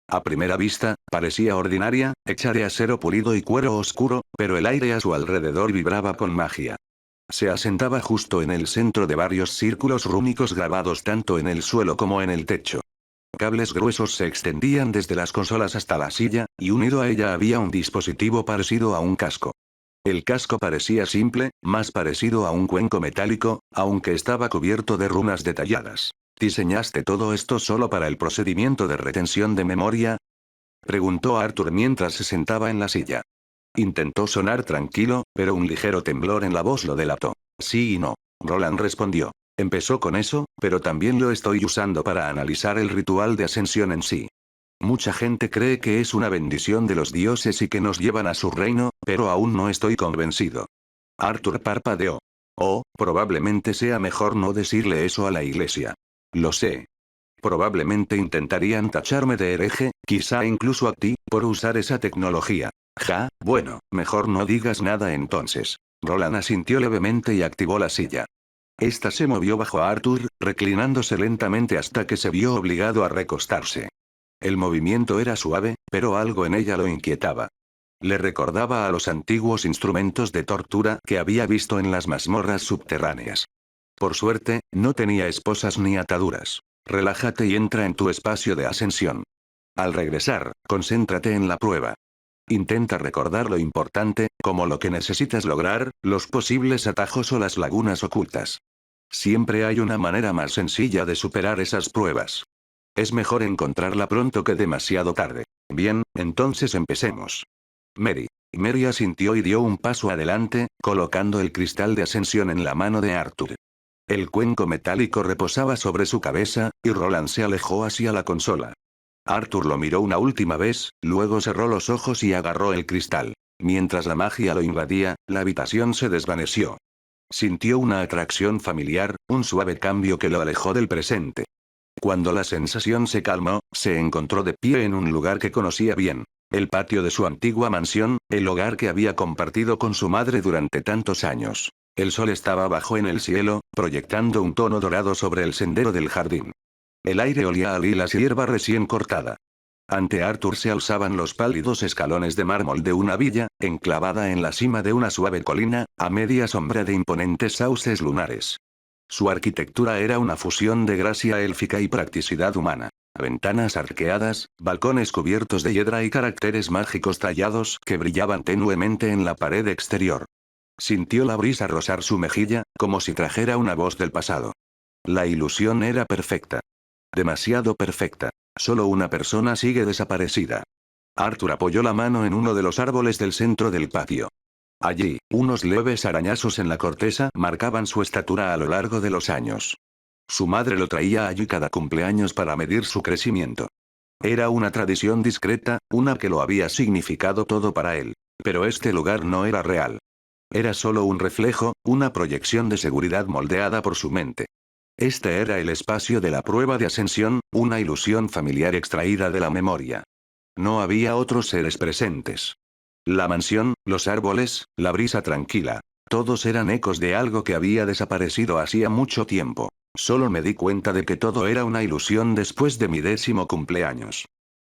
A primera vista, parecía ordinaria, hecha de acero pulido y cuero oscuro, pero el aire a su alrededor vibraba con magia. Se asentaba justo en el centro de varios círculos rúnicos grabados tanto en el suelo como en el techo. Cables gruesos se extendían desde las consolas hasta la silla, y unido a ella había un dispositivo parecido a un casco. El casco parecía simple, más parecido a un cuenco metálico, aunque estaba cubierto de runas detalladas. ¿Diseñaste todo esto solo para el procedimiento de retención de memoria?, preguntó Arthur mientras se sentaba en la silla. Intentó sonar tranquilo, pero un ligero temblor en la voz lo delató. Sí y no. Roland respondió. Empezó con eso, pero también lo estoy usando para analizar el ritual de ascensión en sí. Mucha gente cree que es una bendición de los dioses y que nos llevan a su reino, pero aún no estoy convencido. Arthur parpadeó. Oh, probablemente sea mejor no decirle eso a la iglesia. Lo sé. Probablemente intentarían tacharme de hereje, quizá incluso a ti, por usar esa tecnología. Bueno, mejor no digas nada entonces. Roland asintió levemente y activó la silla. Esta se movió bajo Arthur, reclinándose lentamente hasta que se vio obligado a recostarse. El movimiento era suave, pero algo en ella lo inquietaba. Le recordaba a los antiguos instrumentos de tortura que había visto en las mazmorras subterráneas. Por suerte, no tenía esposas ni ataduras. Relájate y entra en tu espacio de ascensión. Al regresar, concéntrate en la prueba. Intenta recordar lo importante, como lo que necesitas lograr, los posibles atajos o las lagunas ocultas. Siempre hay una manera más sencilla de superar esas pruebas. Es mejor encontrarla pronto que demasiado tarde. Bien, entonces empecemos. Mary asintió y dio un paso adelante, colocando el cristal de ascensión en la mano de Arthur. El cuenco metálico reposaba sobre su cabeza, y Roland se alejó hacia la consola. Arthur lo miró una última vez, luego cerró los ojos y agarró el cristal. Mientras la magia lo invadía, la habitación se desvaneció. Sintió una atracción familiar, un suave cambio que lo alejó del presente. Cuando la sensación se calmó, se encontró de pie en un lugar que conocía bien. El patio de su antigua mansión, el hogar que había compartido con su madre durante tantos años. El sol estaba bajo en el cielo, proyectando un tono dorado sobre el sendero del jardín. El aire olía a lilas y hierba recién cortada. Ante Arthur se alzaban los pálidos escalones de mármol de una villa, enclavada en la cima de una suave colina, a media sombra de imponentes sauces lunares. Su arquitectura era una fusión de gracia élfica y practicidad humana. Ventanas arqueadas, balcones cubiertos de hiedra y caracteres mágicos tallados que brillaban tenuemente en la pared exterior. Sintió la brisa rozar su mejilla, como si trajera una voz del pasado. La ilusión era perfecta. Demasiado perfecta. Solo una persona sigue desaparecida. Arthur apoyó la mano en uno de los árboles del centro del patio. Allí, unos leves arañazos en la corteza marcaban su estatura a lo largo de los años. Su madre lo traía allí cada cumpleaños para medir su crecimiento. Era una tradición discreta, una que lo había significado todo para él. Pero este lugar no era real. Era solo un reflejo, una proyección de seguridad moldeada por su mente. Este era el espacio de la prueba de ascensión, una ilusión familiar extraída de la memoria. No había otros seres presentes. La mansión, los árboles, la brisa tranquila. Todos eran ecos de algo que había desaparecido hacía mucho tiempo. Solo me di cuenta de que todo era una ilusión después de mi 10º cumpleaños.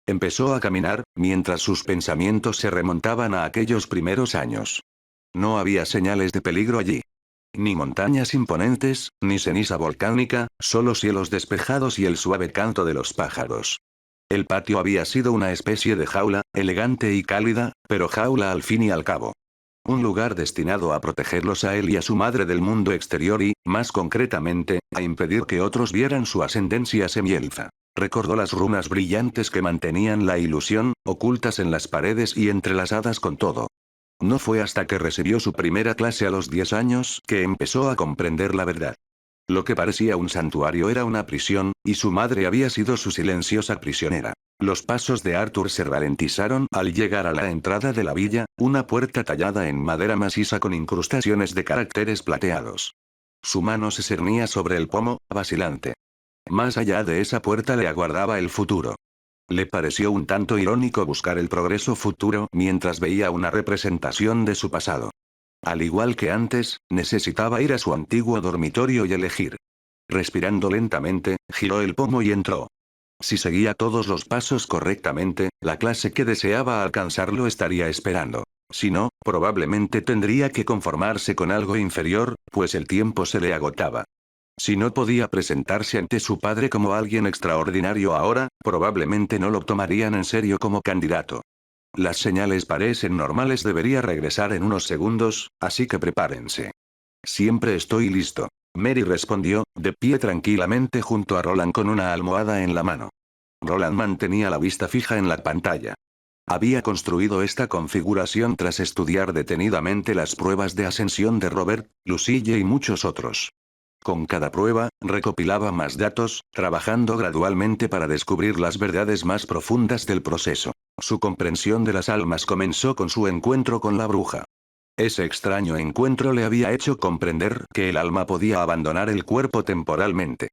Empezó a caminar, mientras sus pensamientos se remontaban a aquellos primeros años. No había señales de peligro allí. Ni montañas imponentes, ni ceniza volcánica, solo cielos despejados y el suave canto de los pájaros. El patio había sido una especie de jaula, elegante y cálida, pero jaula al fin y al cabo. Un lugar destinado a protegerlos a él y a su madre del mundo exterior y, más concretamente, a impedir que otros vieran su ascendencia semielfa. Recordó las runas brillantes que mantenían la ilusión, ocultas en las paredes y entrelazadas con todo. No fue hasta que recibió su primera clase a los 10 años que empezó a comprender la verdad. Lo que parecía un santuario era una prisión, y su madre había sido su silenciosa prisionera. Los pasos de Arthur se ralentizaron al llegar a la entrada de la villa, una puerta tallada en madera maciza con incrustaciones de caracteres plateados. Su mano se cernía sobre el pomo, vacilante. Más allá de esa puerta le aguardaba el futuro. Le pareció un tanto irónico buscar el progreso futuro mientras veía una representación de su pasado. Al igual que antes, necesitaba ir a su antiguo dormitorio y elegir. Respirando lentamente, giró el pomo y entró. Si seguía todos los pasos correctamente, la clase que deseaba alcanzar lo estaría esperando. Si no, probablemente tendría que conformarse con algo inferior, pues el tiempo se le agotaba. Si no podía presentarse ante su padre como alguien extraordinario ahora, probablemente no lo tomarían en serio como candidato. Las señales parecen normales, debería regresar en unos segundos, así que prepárense. Siempre estoy listo. Mary respondió, de pie tranquilamente junto a Roland con una almohada en la mano. Roland mantenía la vista fija en la pantalla. Había construido esta configuración tras estudiar detenidamente las pruebas de ascensión de Robert, Lucille y muchos otros. Con cada prueba, recopilaba más datos, trabajando gradualmente para descubrir las verdades más profundas del proceso. Su comprensión de las almas comenzó con su encuentro con la bruja. Ese extraño encuentro le había hecho comprender que el alma podía abandonar el cuerpo temporalmente.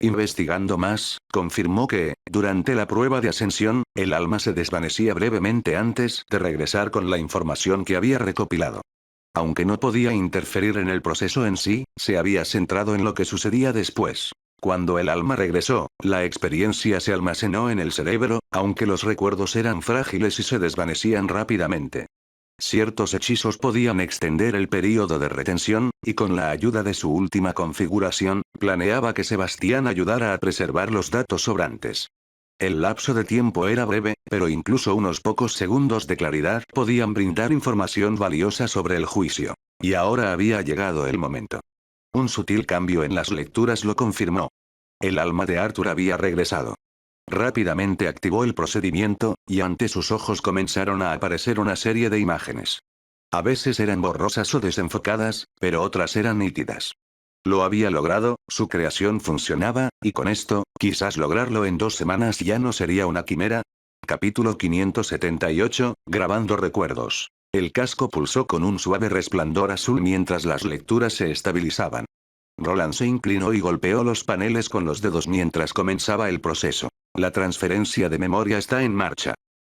Investigando más, confirmó que, durante la prueba de ascensión, el alma se desvanecía brevemente antes de regresar con la información que había recopilado. Aunque no podía interferir en el proceso en sí, se había centrado en lo que sucedía después. Cuando el alma regresó, la experiencia se almacenó en el cerebro, aunque los recuerdos eran frágiles y se desvanecían rápidamente. Ciertos hechizos podían extender el período de retención, y con la ayuda de su última configuración, planeaba que Sebastián ayudara a preservar los datos sobrantes. El lapso de tiempo era breve, pero incluso unos pocos segundos de claridad podían brindar información valiosa sobre el juicio. Y ahora había llegado el momento. Un sutil cambio en las lecturas lo confirmó. El alma de Arthur había regresado. Rápidamente activó el procedimiento, y ante sus ojos comenzaron a aparecer una serie de imágenes. A veces eran borrosas o desenfocadas, pero otras eran nítidas. Lo había logrado, su creación funcionaba, y con esto, quizás lograrlo en 2 semanas ya no sería una quimera. Capítulo 578, grabando recuerdos. El casco pulsó con un suave resplandor azul mientras las lecturas se estabilizaban. Roland se inclinó y golpeó los paneles con los dedos mientras comenzaba el proceso. La transferencia de memoria está en marcha.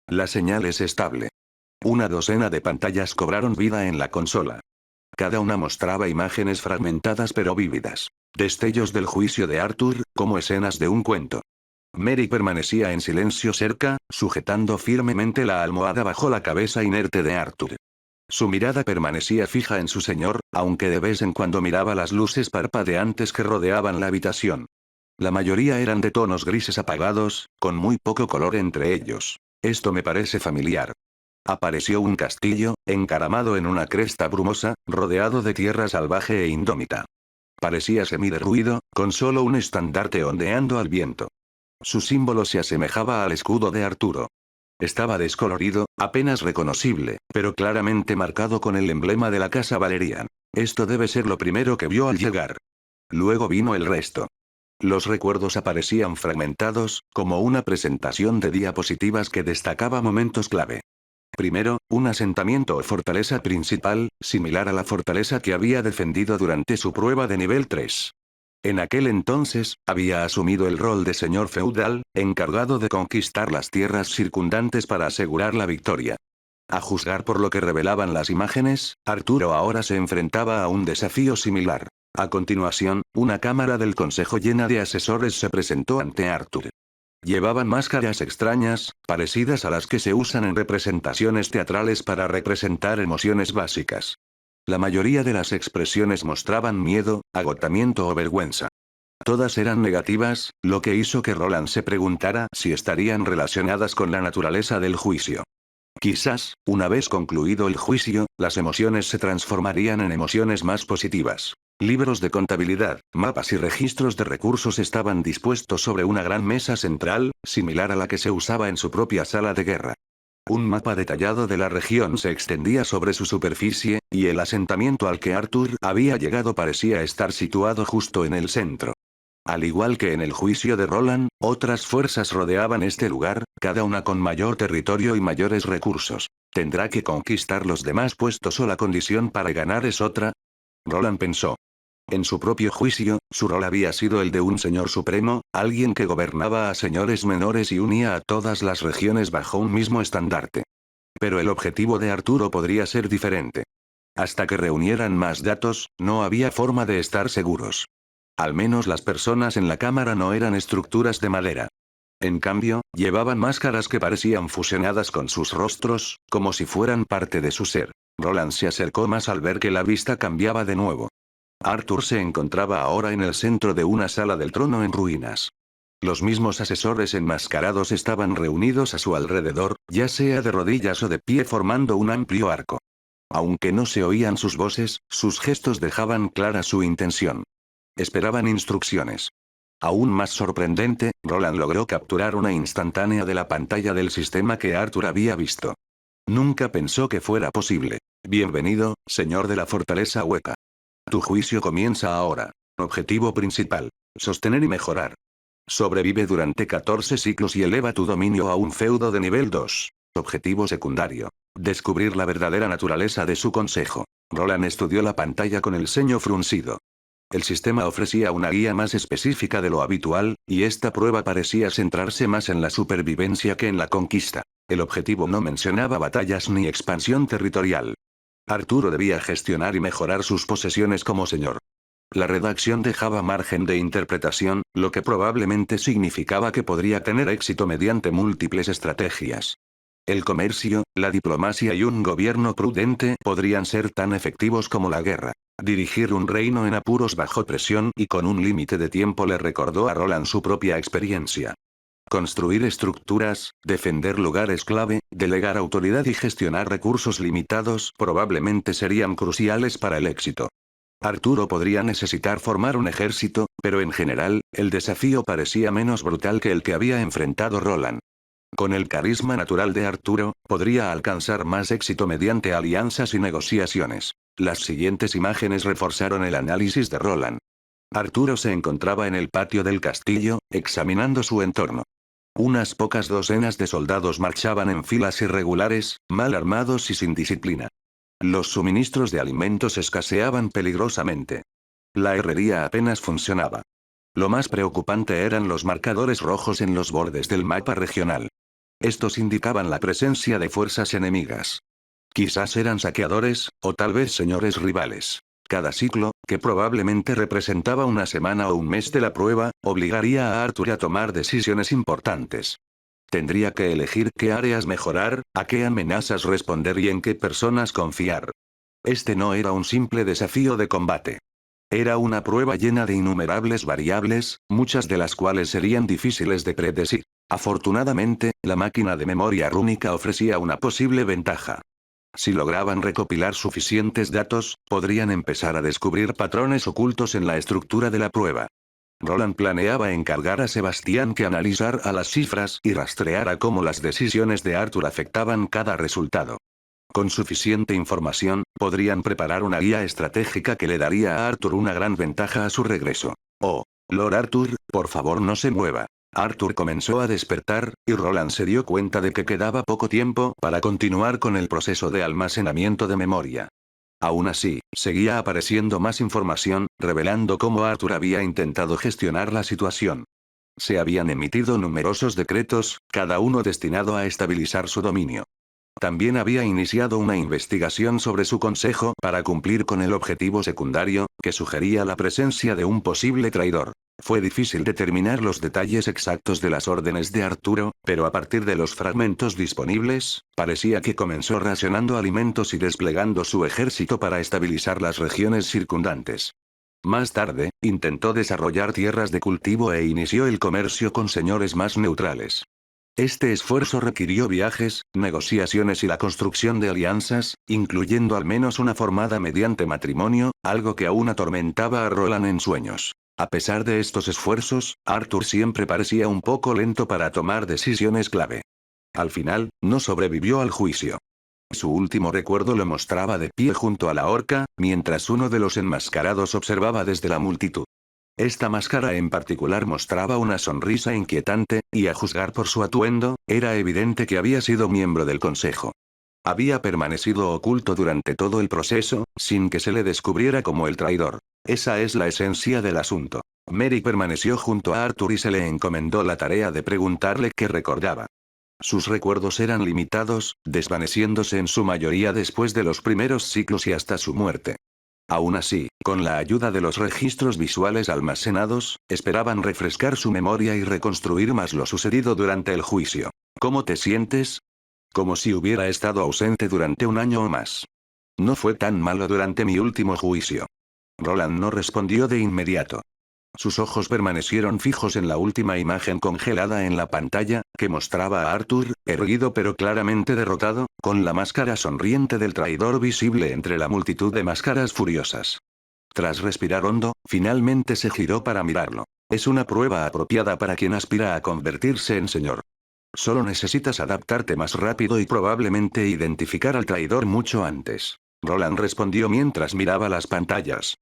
La señal es estable. Una docena de pantallas cobraron vida en la consola. Cada una mostraba imágenes fragmentadas pero vívidas. Destellos del juicio de Arthur, como escenas de un cuento. Mary permanecía en silencio cerca, sujetando firmemente la almohada bajo la cabeza inerte de Arthur. Su mirada permanecía fija en su señor, aunque de vez en cuando miraba las luces parpadeantes que rodeaban la habitación. La mayoría eran de tonos grises apagados, con muy poco color entre ellos. Esto me parece familiar. Apareció un castillo, encaramado en una cresta brumosa, rodeado de tierra salvaje e indómita. Parecía semiderruido, con solo un estandarte ondeando al viento. Su símbolo se asemejaba al escudo de Arturo. Estaba descolorido, apenas reconocible, pero claramente marcado con el emblema de la casa Valerian. Esto debe ser lo primero que vio al llegar. Luego vino el resto. Los recuerdos aparecían fragmentados, como una presentación de diapositivas que destacaba momentos clave. Primero, un asentamiento o fortaleza principal, similar a la fortaleza que había defendido durante su prueba de nivel 3. En aquel entonces, había asumido el rol de señor feudal, encargado de conquistar las tierras circundantes para asegurar la victoria. A juzgar por lo que revelaban las imágenes, Arturo ahora se enfrentaba a un desafío similar. A continuación, una cámara del consejo llena de asesores se presentó ante Arthur. Llevaban máscaras extrañas, parecidas a las que se usan en representaciones teatrales para representar emociones básicas. La mayoría de las expresiones mostraban miedo, agotamiento o vergüenza. Todas eran negativas, lo que hizo que Roland se preguntara si estarían relacionadas con la naturaleza del juicio. Quizás, una vez concluido el juicio, las emociones se transformarían en emociones más positivas. Libros de contabilidad, mapas y registros de recursos estaban dispuestos sobre una gran mesa central, similar a la que se usaba en su propia sala de guerra. Un mapa detallado de la región se extendía sobre su superficie, y el asentamiento al que Arthur había llegado parecía estar situado justo en el centro. Al igual que en el juicio de Roland, otras fuerzas rodeaban este lugar, cada una con mayor territorio y mayores recursos. ¿Tendrá que conquistar los demás puestos o la condición para ganar es otra? Roland pensó. En su propio juicio, su rol había sido el de un señor supremo, alguien que gobernaba a señores menores y unía a todas las regiones bajo un mismo estandarte. Pero el objetivo de Arturo podría ser diferente. Hasta que reunieran más datos, no había forma de estar seguros. Al menos las personas en la cámara no eran estructuras de madera. En cambio, llevaban máscaras que parecían fusionadas con sus rostros, como si fueran parte de su ser. Roland se acercó más al ver que la vista cambiaba de nuevo. Arthur se encontraba ahora en el centro de una sala del trono en ruinas. Los mismos asesores enmascarados estaban reunidos a su alrededor, ya sea de rodillas o de pie formando un amplio arco. Aunque no se oían sus voces, sus gestos dejaban clara su intención. Esperaban instrucciones. Aún más sorprendente, Roland logró capturar una instantánea de la pantalla del sistema que Arthur había visto. Nunca pensó que fuera posible. Bienvenido, señor de la fortaleza hueca. Tu juicio comienza ahora. Objetivo principal. Sostener y mejorar. Sobrevive durante 14 ciclos y eleva tu dominio a un feudo de nivel 2. Objetivo secundario. Descubrir la verdadera naturaleza de su consejo. Roland estudió la pantalla con el ceño fruncido. El sistema ofrecía una guía más específica de lo habitual, y esta prueba parecía centrarse más en la supervivencia que en la conquista. El objetivo no mencionaba batallas ni expansión territorial. Arturo debía gestionar y mejorar sus posesiones como señor. La redacción dejaba margen de interpretación, lo que probablemente significaba que podría tener éxito mediante múltiples estrategias. El comercio, la diplomacia y un gobierno prudente podrían ser tan efectivos como la guerra. Dirigir un reino en apuros bajo presión y con un límite de tiempo le recordó a Roland su propia experiencia. Construir estructuras, defender lugares clave, delegar autoridad y gestionar recursos limitados probablemente serían cruciales para el éxito. Arturo podría necesitar formar un ejército, pero en general, el desafío parecía menos brutal que el que había enfrentado Roland. Con el carisma natural de Arturo, podría alcanzar más éxito mediante alianzas y negociaciones. Las siguientes imágenes reforzaron el análisis de Roland. Arturo se encontraba en el patio del castillo, examinando su entorno. Unas pocas docenas de soldados marchaban en filas irregulares, mal armados y sin disciplina. Los suministros de alimentos escaseaban peligrosamente. La herrería apenas funcionaba. Lo más preocupante eran los marcadores rojos en los bordes del mapa regional. Estos indicaban la presencia de fuerzas enemigas. Quizás eran saqueadores, o tal vez señores rivales. Cada ciclo, que probablemente representaba una semana o un mes de la prueba, obligaría a Arthur a tomar decisiones importantes. Tendría que elegir qué áreas mejorar, a qué amenazas responder y en qué personas confiar. Este no era un simple desafío de combate. Era una prueba llena de innumerables variables, muchas de las cuales serían difíciles de predecir. Afortunadamente, la máquina de memoria rúnica ofrecía una posible ventaja. Si lograban recopilar suficientes datos, podrían empezar a descubrir patrones ocultos en la estructura de la prueba. Roland planeaba encargar a Sebastián que analizara las cifras y rastreara cómo las decisiones de Arthur afectaban cada resultado. Con suficiente información, podrían preparar una guía estratégica que le daría a Arthur una gran ventaja a su regreso. Oh, Lord Arthur, por favor no se mueva. Arthur comenzó a despertar, y Roland se dio cuenta de que quedaba poco tiempo para continuar con el proceso de almacenamiento de memoria. Aún así, seguía apareciendo más información, revelando cómo Arthur había intentado gestionar la situación. Se habían emitido numerosos decretos, cada uno destinado a estabilizar su dominio. También había iniciado una investigación sobre su consejo para cumplir con el objetivo secundario, que sugería la presencia de un posible traidor. Fue difícil determinar los detalles exactos de las órdenes de Arturo, pero a partir de los fragmentos disponibles, parecía que comenzó racionando alimentos y desplegando su ejército para estabilizar las regiones circundantes. Más tarde, intentó desarrollar tierras de cultivo e inició el comercio con señores más neutrales. Este esfuerzo requirió viajes, negociaciones y la construcción de alianzas, incluyendo al menos una formada mediante matrimonio, algo que aún atormentaba a Roland en sueños. A pesar de estos esfuerzos, Arthur siempre parecía un poco lento para tomar decisiones clave. Al final, no sobrevivió al juicio. Su último recuerdo lo mostraba de pie junto a la horca, mientras uno de los enmascarados observaba desde la multitud. Esta máscara en particular mostraba una sonrisa inquietante, y a juzgar por su atuendo, era evidente que había sido miembro del consejo. Había permanecido oculto durante todo el proceso, sin que se le descubriera como el traidor. Esa es la esencia del asunto. Mary permaneció junto a Arthur y se le encomendó la tarea de preguntarle qué recordaba. Sus recuerdos eran limitados, desvaneciéndose en su mayoría después de los primeros ciclos y hasta su muerte. Aún así, con la ayuda de los registros visuales almacenados, esperaban refrescar su memoria y reconstruir más lo sucedido durante el juicio. ¿Cómo te sientes? Como si hubiera estado ausente durante un año o más. No fue tan malo durante mi último juicio. Roland no respondió de inmediato. Sus ojos permanecieron fijos en la última imagen congelada en la pantalla, que mostraba a Arthur, erguido pero claramente derrotado, con la máscara sonriente del traidor visible entre la multitud de máscaras furiosas. Tras respirar hondo, finalmente se giró para mirarlo. Es una prueba apropiada para quien aspira a convertirse en señor. Solo necesitas adaptarte más rápido y probablemente identificar al traidor mucho antes. Roland respondió mientras miraba las pantallas.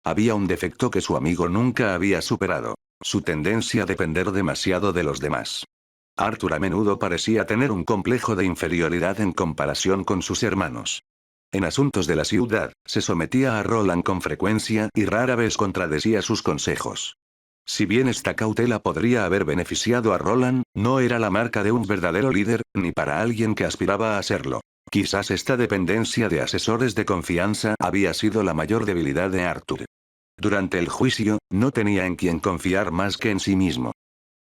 Había un defecto que su amigo nunca había superado: su tendencia a depender demasiado de los demás. Arthur a menudo parecía tener un complejo de inferioridad en comparación con sus hermanos. En asuntos de la ciudad, se sometía a Roland con frecuencia y rara vez contradecía sus consejos. Si bien esta cautela podría haber beneficiado a Roland, no era la marca de un verdadero líder, ni para alguien que aspiraba a serlo. Quizás esta dependencia de asesores de confianza había sido la mayor debilidad de Arthur. Durante el juicio, no tenía en quien confiar más que en sí mismo.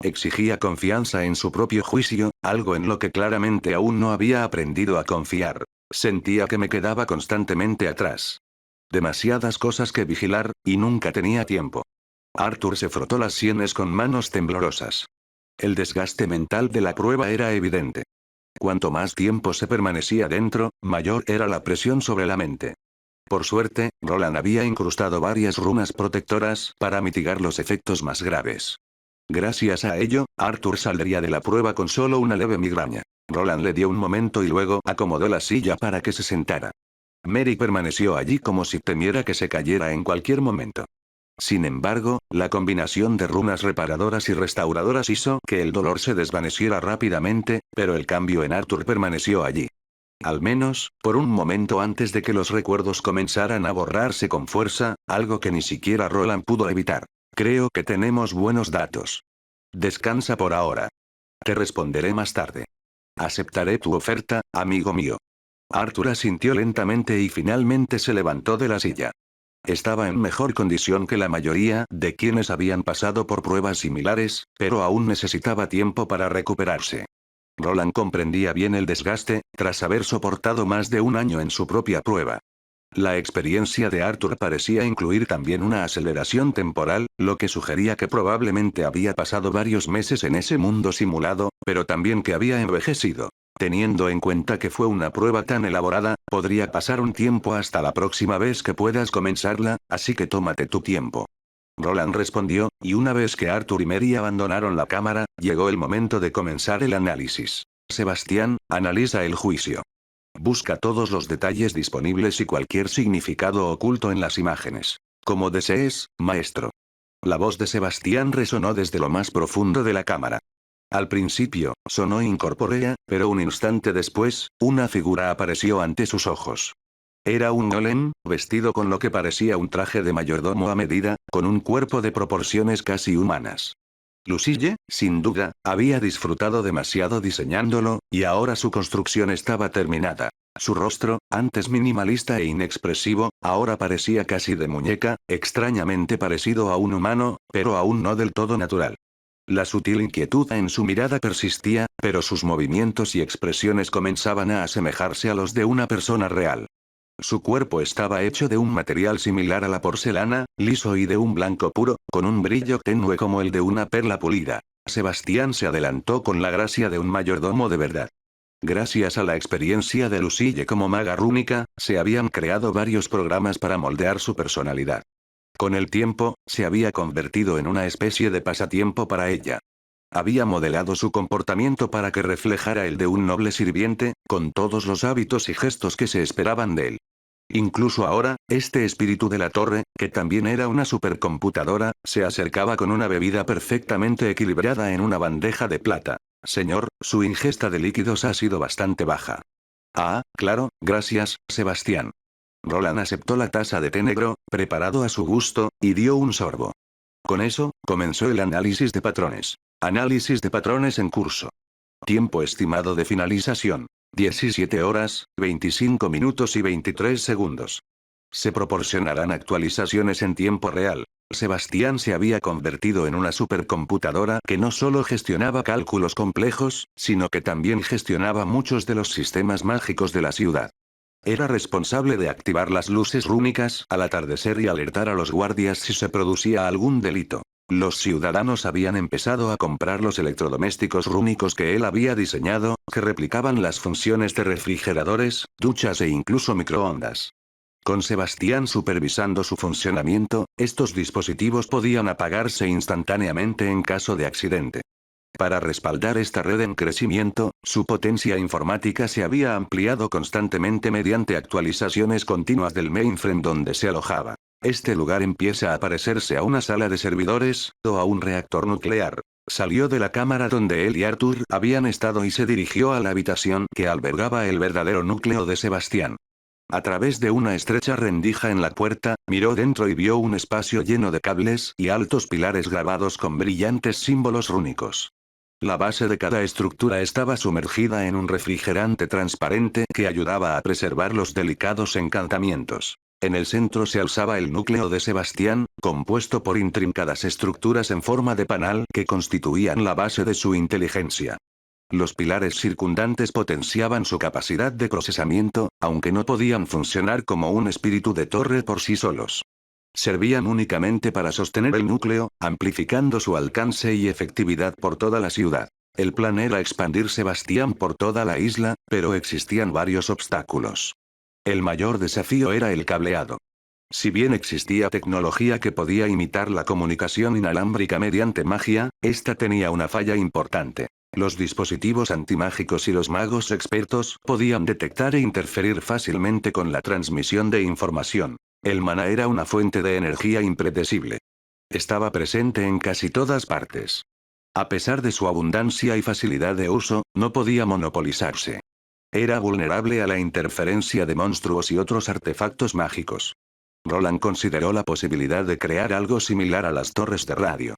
Exigía confianza en su propio juicio, algo en lo que claramente aún no había aprendido a confiar. Sentía que me quedaba constantemente atrás. Demasiadas cosas que vigilar, y nunca tenía tiempo. Arthur se frotó las sienes con manos temblorosas. El desgaste mental de la prueba era evidente. Cuanto más tiempo se permanecía dentro, mayor era la presión sobre la mente. Por suerte, Roland había incrustado varias runas protectoras para mitigar los efectos más graves. Gracias a ello, Arthur saldría de la prueba con solo una leve migraña. Roland le dio un momento y luego acomodó la silla para que se sentara. Mary permaneció allí como si temiera que se cayera en cualquier momento. Sin embargo, la combinación de runas reparadoras y restauradoras hizo que el dolor se desvaneciera rápidamente, pero el cambio en Arthur permaneció allí. Al menos, por un momento antes de que los recuerdos comenzaran a borrarse con fuerza, algo que ni siquiera Roland pudo evitar. Creo que tenemos buenos datos. Descansa por ahora. Te responderé más tarde. Aceptaré tu oferta, amigo mío. Arthur asintió lentamente y finalmente se levantó de la silla. Estaba en mejor condición que la mayoría de quienes habían pasado por pruebas similares, pero aún necesitaba tiempo para recuperarse. Roland comprendía bien el desgaste, tras haber soportado más de un año en su propia prueba. La experiencia de Arthur parecía incluir también una aceleración temporal, lo que sugería que probablemente había pasado varios meses en ese mundo simulado, pero también que había envejecido. Teniendo en cuenta que fue una prueba tan elaborada, podría pasar un tiempo hasta la próxima vez que puedas comenzarla, así que tómate tu tiempo. Roland respondió, y una vez que Arthur y Mary abandonaron la cámara, llegó el momento de comenzar el análisis. Sebastián, analiza el juicio. Busca todos los detalles disponibles y cualquier significado oculto en las imágenes. Como desees, maestro. La voz de Sebastián resonó desde lo más profundo de la cámara. Al principio, sonó incorpórea, pero un instante después, una figura apareció ante sus ojos. Era un golem, vestido con lo que parecía un traje de mayordomo a medida, con un cuerpo de proporciones casi humanas. Lucille, sin duda, había disfrutado demasiado diseñándolo, y ahora su construcción estaba terminada. Su rostro, antes minimalista e inexpresivo, ahora parecía casi de muñeca, extrañamente parecido a un humano, pero aún no del todo natural. La sutil inquietud en su mirada persistía, pero sus movimientos y expresiones comenzaban a asemejarse a los de una persona real. Su cuerpo estaba hecho de un material similar a la porcelana, liso y de un blanco puro, con un brillo tenue como el de una perla pulida. Sebastián se adelantó con la gracia de un mayordomo de verdad. Gracias a la experiencia de Lucille como maga rúnica, se habían creado varios programas para moldear su personalidad. Con el tiempo, se había convertido en una especie de pasatiempo para ella. Había modelado su comportamiento para que reflejara el de un noble sirviente, con todos los hábitos y gestos que se esperaban de él. Incluso ahora, este espíritu de la torre, que también era una supercomputadora, se acercaba con una bebida perfectamente equilibrada en una bandeja de plata. Señor, su ingesta de líquidos ha sido bastante baja. Ah, claro, gracias, Sebastián. Roland aceptó la taza de té negro, preparado a su gusto, y dio un sorbo. Con eso, comenzó el análisis de patrones. Análisis de patrones en curso. Tiempo estimado de finalización. 17 horas, 25 minutos y 23 segundos. Se proporcionarán actualizaciones en tiempo real. Sebastián se había convertido en una supercomputadora que no solo gestionaba cálculos complejos, sino que también gestionaba muchos de los sistemas mágicos de la ciudad. Era responsable de activar las luces rúnicas al atardecer y alertar a los guardias si se producía algún delito. Los ciudadanos habían empezado a comprar los electrodomésticos rúnicos que él había diseñado, que replicaban las funciones de refrigeradores, duchas e incluso microondas. Con Sebastián supervisando su funcionamiento, estos dispositivos podían apagarse instantáneamente en caso de accidente. Para respaldar esta red en crecimiento, su potencia informática se había ampliado constantemente mediante actualizaciones continuas del mainframe donde se alojaba. Este lugar empieza a parecerse a una sala de servidores, o a un reactor nuclear. Salió de la cámara donde él y Arthur habían estado y se dirigió a la habitación que albergaba el verdadero núcleo de Sebastián. A través de una estrecha rendija en la puerta, miró dentro y vio un espacio lleno de cables y altos pilares grabados con brillantes símbolos rúnicos. La base de cada estructura estaba sumergida en un refrigerante transparente que ayudaba a preservar los delicados encantamientos. En el centro se alzaba el núcleo de Sebastián, compuesto por intrincadas estructuras en forma de panal que constituían la base de su inteligencia. Los pilares circundantes potenciaban su capacidad de procesamiento, aunque no podían funcionar como un espíritu de torre por sí solos. Servían únicamente para sostener el núcleo, amplificando su alcance y efectividad por toda la ciudad. El plan era expandir Sebastián por toda la isla, pero existían varios obstáculos. El mayor desafío era el cableado. Si bien existía tecnología que podía imitar la comunicación inalámbrica mediante magia, esta tenía una falla importante. Los dispositivos antimágicos y los magos expertos podían detectar e interferir fácilmente con la transmisión de información. El maná era una fuente de energía impredecible. Estaba presente en casi todas partes. A pesar de su abundancia y facilidad de uso, no podía monopolizarse. Era vulnerable a la interferencia de monstruos y otros artefactos mágicos. Roland consideró la posibilidad de crear algo similar a las torres de radio.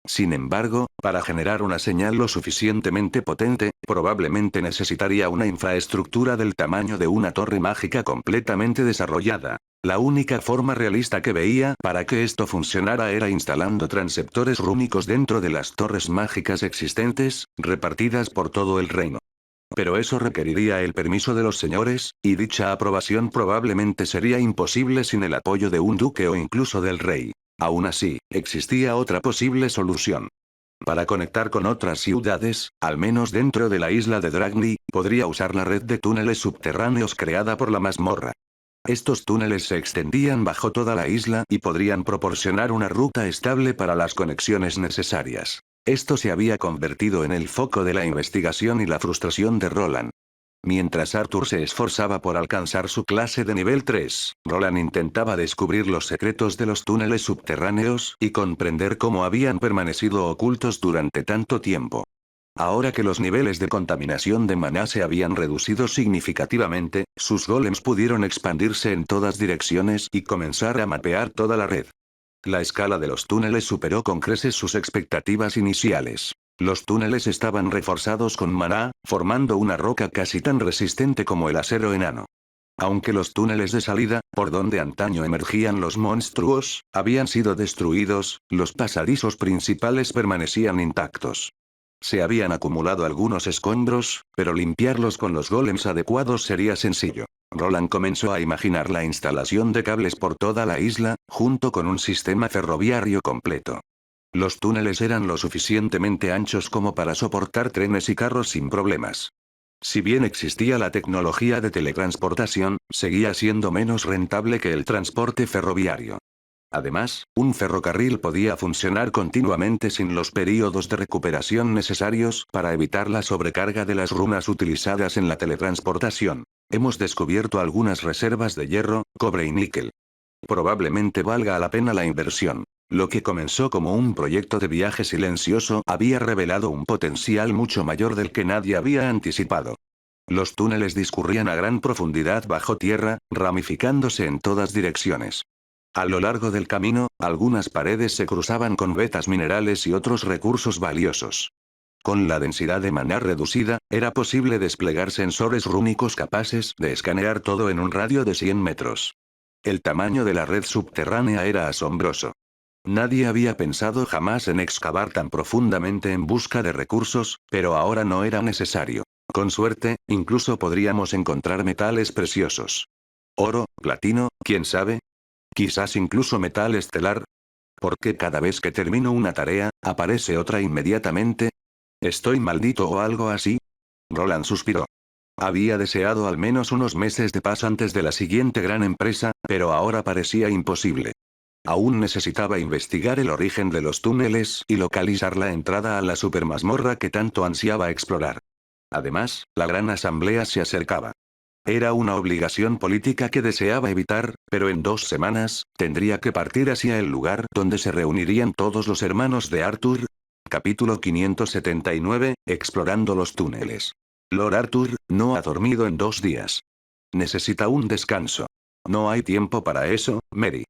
Sin embargo, para generar una señal lo suficientemente potente, probablemente necesitaría una infraestructura del tamaño de una torre mágica completamente desarrollada. La única forma realista que veía para que esto funcionara era instalando transceptores rúnicos dentro de las torres mágicas existentes, repartidas por todo el reino. Pero eso requeriría el permiso de los señores, y dicha aprobación probablemente sería imposible sin el apoyo de un duque o incluso del rey. Aún así, existía otra posible solución. Para conectar con otras ciudades, al menos dentro de la isla de Dragny, podría usar la red de túneles subterráneos creada por la mazmorra. Estos túneles se extendían bajo toda la isla y podrían proporcionar una ruta estable para las conexiones necesarias. Esto se había convertido en el foco de la investigación y la frustración de Roland. Mientras Arthur se esforzaba por alcanzar su clase de nivel 3, Roland intentaba descubrir los secretos de los túneles subterráneos y comprender cómo habían permanecido ocultos durante tanto tiempo. Ahora que los niveles de contaminación de maná se habían reducido significativamente, sus golems pudieron expandirse en todas direcciones y comenzar a mapear toda la red. La escala de los túneles superó con creces sus expectativas iniciales. Los túneles estaban reforzados con maná, formando una roca casi tan resistente como el acero enano. Aunque los túneles de salida, por donde antaño emergían los monstruos, habían sido destruidos, los pasadizos principales permanecían intactos. Se habían acumulado algunos escombros, pero limpiarlos con los golems adecuados sería sencillo. Roland comenzó a imaginar la instalación de cables por toda la isla, junto con un sistema ferroviario completo. Los túneles eran lo suficientemente anchos como para soportar trenes y carros sin problemas. Si bien existía la tecnología de teletransportación, seguía siendo menos rentable que el transporte ferroviario. Además, un ferrocarril podía funcionar continuamente sin los períodos de recuperación necesarios para evitar la sobrecarga de las runas utilizadas en la teletransportación. Hemos descubierto algunas reservas de hierro, cobre y níquel. Probablemente valga la pena la inversión. Lo que comenzó como un proyecto de viaje silencioso había revelado un potencial mucho mayor del que nadie había anticipado. Los túneles discurrían a gran profundidad bajo tierra, ramificándose en todas direcciones. A lo largo del camino, algunas paredes se cruzaban con vetas minerales y otros recursos valiosos. Con la densidad de maná reducida, era posible desplegar sensores rúnicos capaces de escanear todo en un radio de 100 metros. El tamaño de la red subterránea era asombroso. Nadie había pensado jamás en excavar tan profundamente en busca de recursos, pero ahora no era necesario. Con suerte, incluso podríamos encontrar metales preciosos. Oro, platino, ¿quién sabe? Quizás incluso metal estelar. ¿Por qué cada vez que termino una tarea, aparece otra inmediatamente? ¿Estoy maldito o algo así? Roland suspiró. Había deseado al menos unos meses de paz antes de la siguiente gran empresa, pero ahora parecía imposible. Aún necesitaba investigar el origen de los túneles y localizar la entrada a la supermazmorra que tanto ansiaba explorar. Además, la gran asamblea se acercaba. Era una obligación política que deseaba evitar, pero en 2 semanas, tendría que partir hacia el lugar donde se reunirían todos los hermanos de Arthur. Capítulo 579, Explorando los túneles. Lord Arthur, no ha dormido en 2 días. Necesita un descanso. No hay tiempo para eso, Mary.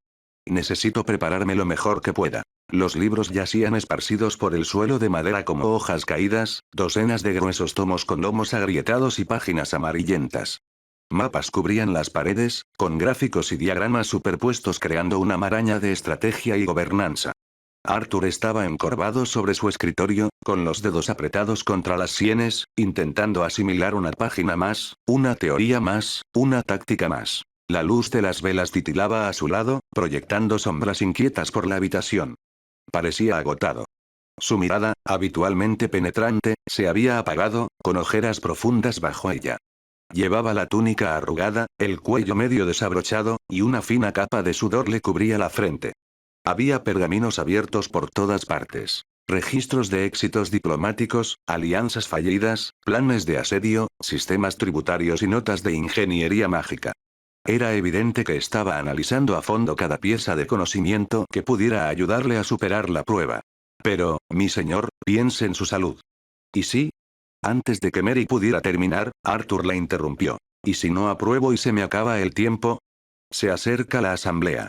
Necesito prepararme lo mejor que pueda. Los libros yacían esparcidos por el suelo de madera como hojas caídas, docenas de gruesos tomos con lomos agrietados y páginas amarillentas. Mapas cubrían las paredes, con gráficos y diagramas superpuestos creando una maraña de estrategia y gobernanza. Arthur estaba encorvado sobre su escritorio, con los dedos apretados contra las sienes, intentando asimilar una página más, una teoría más, una táctica más. La luz de las velas titilaba a su lado, proyectando sombras inquietas por la habitación. Parecía agotado. Su mirada, habitualmente penetrante, se había apagado, con ojeras profundas bajo ella. Llevaba la túnica arrugada, el cuello medio desabrochado, y una fina capa de sudor le cubría la frente. Había pergaminos abiertos por todas partes. Registros de éxitos diplomáticos, alianzas fallidas, planes de asedio, sistemas tributarios y notas de ingeniería mágica. Era evidente que estaba analizando a fondo cada pieza de conocimiento que pudiera ayudarle a superar la prueba. Pero, mi señor, piense en su salud. ¿Y sí? Antes de que Mary pudiera terminar, Arthur la interrumpió. ¿Y si no apruebo y se me acaba el tiempo? Se acerca la asamblea.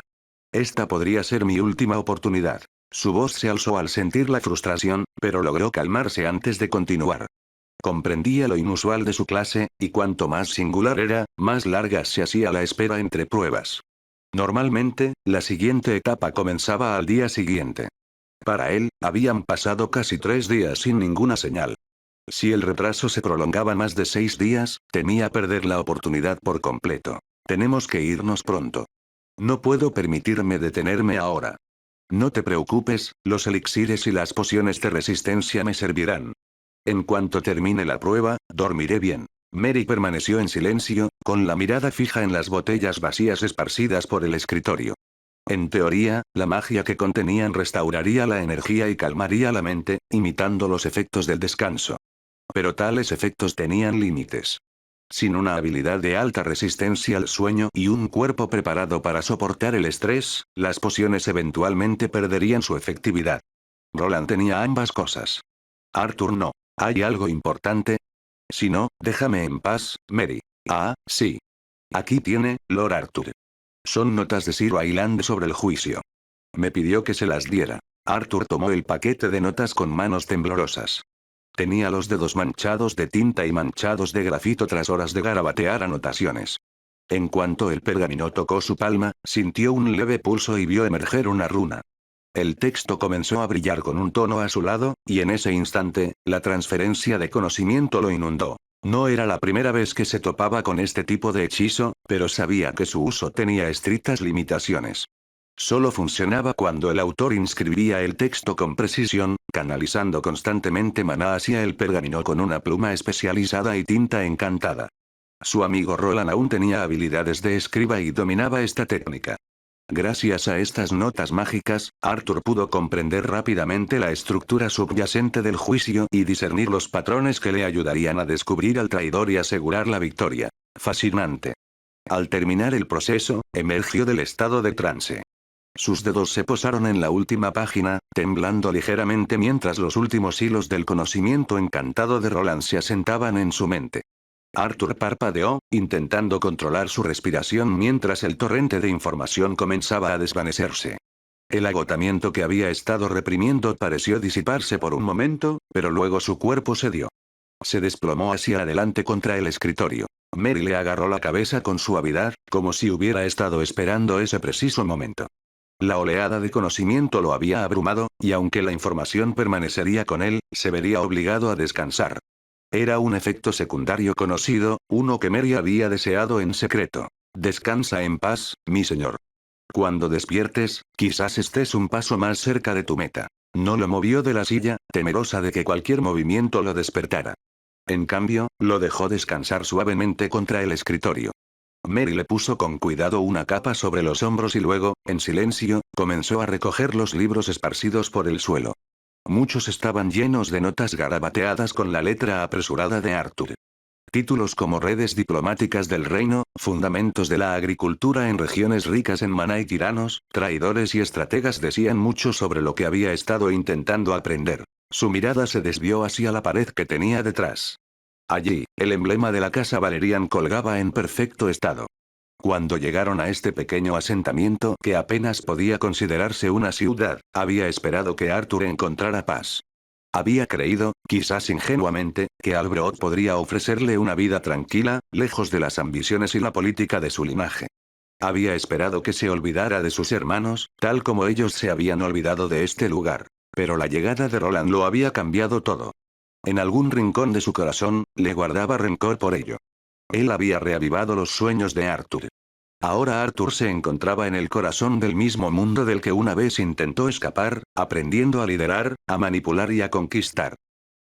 Esta podría ser mi última oportunidad. Su voz se alzó al sentir la frustración, pero logró calmarse antes de continuar. Comprendía lo inusual de su clase, y cuanto más singular era, más larga se hacía la espera entre pruebas. Normalmente, la siguiente etapa comenzaba al día siguiente. Para él, habían pasado casi 3 días sin ninguna señal. Si el retraso se prolongaba más de 6 días, temía perder la oportunidad por completo. Tenemos que irnos pronto. No puedo permitirme detenerme ahora. No te preocupes, los elixires y las pociones de resistencia me servirán. En cuanto termine la prueba, dormiré bien. Mary permaneció en silencio, con la mirada fija en las botellas vacías esparcidas por el escritorio. En teoría, la magia que contenían restauraría la energía y calmaría la mente, imitando los efectos del descanso. Pero tales efectos tenían límites. Sin una habilidad de alta resistencia al sueño y un cuerpo preparado para soportar el estrés, las pociones eventualmente perderían su efectividad. Roland tenía ambas cosas. Arthur no. ¿Hay algo importante? Si no, déjame en paz, Mary. Ah, sí. Aquí tiene, Lord Arthur. Son notas de Sir Wayland sobre el juicio. Me pidió que se las diera. Arthur tomó el paquete de notas con manos temblorosas. Tenía los dedos manchados de tinta y manchados de grafito tras horas de garabatear anotaciones. En cuanto el pergamino tocó su palma, sintió un leve pulso y vio emerger una runa. El texto comenzó a brillar con un tono azulado, y en ese instante, la transferencia de conocimiento lo inundó. No era la primera vez que se topaba con este tipo de hechizo, pero sabía que su uso tenía estrictas limitaciones. Solo funcionaba cuando el autor inscribía el texto con precisión, canalizando constantemente maná hacia el pergamino con una pluma especializada y tinta encantada. Su amigo Roland aún tenía habilidades de escriba y dominaba esta técnica. Gracias a estas notas mágicas, Arthur pudo comprender rápidamente la estructura subyacente del juicio y discernir los patrones que le ayudarían a descubrir al traidor y asegurar la victoria. Fascinante. Al terminar el proceso, emergió del estado de trance. Sus dedos se posaron en la última página, temblando ligeramente mientras los últimos hilos del conocimiento encantado de Roland se asentaban en su mente. Arthur parpadeó, intentando controlar su respiración mientras el torrente de información comenzaba a desvanecerse. El agotamiento que había estado reprimiendo pareció disiparse por un momento, pero luego su cuerpo cedió. Se desplomó hacia adelante contra el escritorio. Mary le agarró la cabeza con suavidad, como si hubiera estado esperando ese preciso momento. La oleada de conocimiento lo había abrumado, y aunque la información permanecería con él, se vería obligado a descansar. Era un efecto secundario conocido, uno que Mary había deseado en secreto. Descansa en paz, mi señor. Cuando despiertes, quizás estés un paso más cerca de tu meta. No lo movió de la silla, temerosa de que cualquier movimiento lo despertara. En cambio, lo dejó descansar suavemente contra el escritorio. Mary le puso con cuidado una capa sobre los hombros y luego, en silencio, comenzó a recoger los libros esparcidos por el suelo. Muchos estaban llenos de notas garabateadas con la letra apresurada de Arthur. Títulos como Redes diplomáticas del reino, Fundamentos de la agricultura en regiones ricas en maná y tiranos, traidores y estrategas decían mucho sobre lo que había estado intentando aprender. Su mirada se desvió hacia la pared que tenía detrás. Allí, el emblema de la casa Valerian colgaba en perfecto estado. Cuando llegaron a este pequeño asentamiento que apenas podía considerarse una ciudad, había esperado que Arthur encontrara paz. Había creído, quizás ingenuamente, que Albroth podría ofrecerle una vida tranquila, lejos de las ambiciones y la política de su linaje. Había esperado que se olvidara de sus hermanos, tal como ellos se habían olvidado de este lugar. Pero la llegada de Roland lo había cambiado todo. En algún rincón de su corazón, le guardaba rencor por ello. Él había reavivado los sueños de Arthur. Ahora Arthur se encontraba en el corazón del mismo mundo del que una vez intentó escapar, aprendiendo a liderar, a manipular y a conquistar.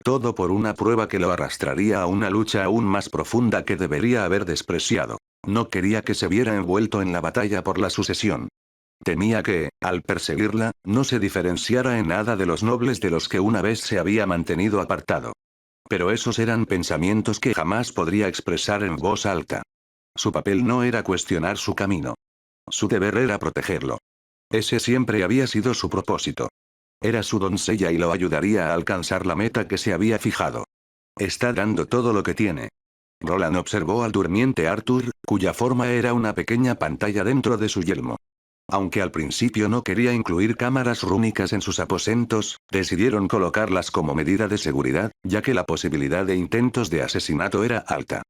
Todo por una prueba que lo arrastraría a una lucha aún más profunda que debería haber despreciado. No quería que se viera envuelto en la batalla por la sucesión. Temía que, al perseguirla, no se diferenciara en nada de los nobles de los que una vez se había mantenido apartado. Pero esos eran pensamientos que jamás podría expresar en voz alta. Su papel no era cuestionar su camino. Su deber era protegerlo. Ese siempre había sido su propósito. Era su doncella y lo ayudaría a alcanzar la meta que se había fijado. Está dando todo lo que tiene. Roland observó al durmiente Arthur, cuya forma era una pequeña pantalla dentro de su yelmo. Aunque al principio no quería incluir cámaras rúnicas en sus aposentos, decidieron colocarlas como medida de seguridad, ya que la posibilidad de intentos de asesinato era alta.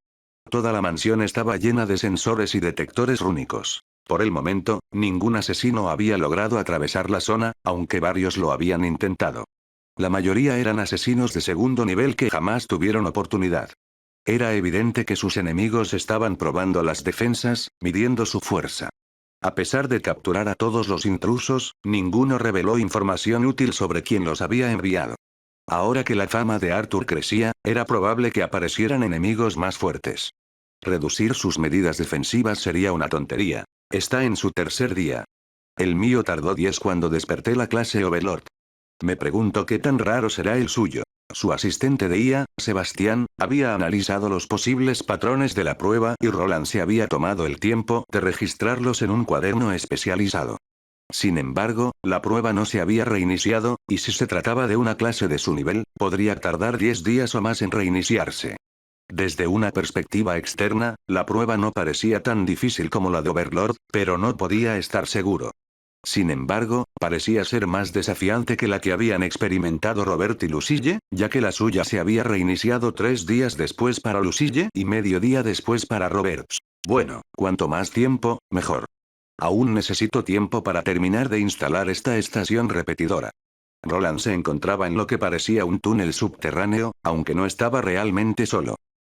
Toda la mansión estaba llena de sensores y detectores rúnicos. Por el momento, ningún asesino había logrado atravesar la zona, aunque varios lo habían intentado. La mayoría eran asesinos de segundo nivel que jamás tuvieron oportunidad. Era evidente que sus enemigos estaban probando las defensas, midiendo su fuerza. A pesar de capturar a todos los intrusos, ninguno reveló información útil sobre quién los había enviado. Ahora que la fama de Arthur crecía, era probable que aparecieran enemigos más fuertes. Reducir sus medidas defensivas sería una tontería. Está en su tercer día. El mío tardó 10 cuando desperté la clase Overlord. Me pregunto qué tan raro será el suyo. Su asistente de IA, Sebastián, había analizado los posibles patrones de la prueba y Roland se había tomado el tiempo de registrarlos en un cuaderno especializado. Sin embargo, la prueba no se había reiniciado, y si se trataba de una clase de su nivel, podría tardar 10 días o más en reiniciarse. Desde una perspectiva externa, la prueba no parecía tan difícil como la de Overlord, pero no podía estar seguro. Sin embargo, parecía ser más desafiante que la que habían experimentado Robert y Lucille, ya que la suya se había reiniciado 3 días después para Lucille y medio día después para Roberts. Bueno, cuanto más tiempo, mejor. Aún necesito tiempo para terminar de instalar esta estación repetidora. Roland se encontraba en lo que parecía un túnel subterráneo, aunque no estaba realmente solo.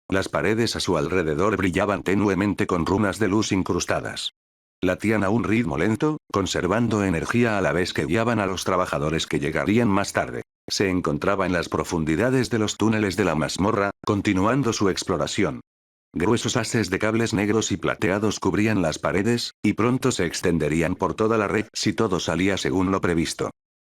Las paredes a su alrededor brillaban tenuemente con runas de luz incrustadas. Latían a un ritmo lento, conservando energía a la vez que guiaban a los trabajadores que llegarían más tarde. Se encontraba en las profundidades de los túneles de la mazmorra, continuando su exploración. Gruesos haces de cables negros y plateados cubrían las paredes, y pronto se extenderían por toda la red si todo salía según lo previsto.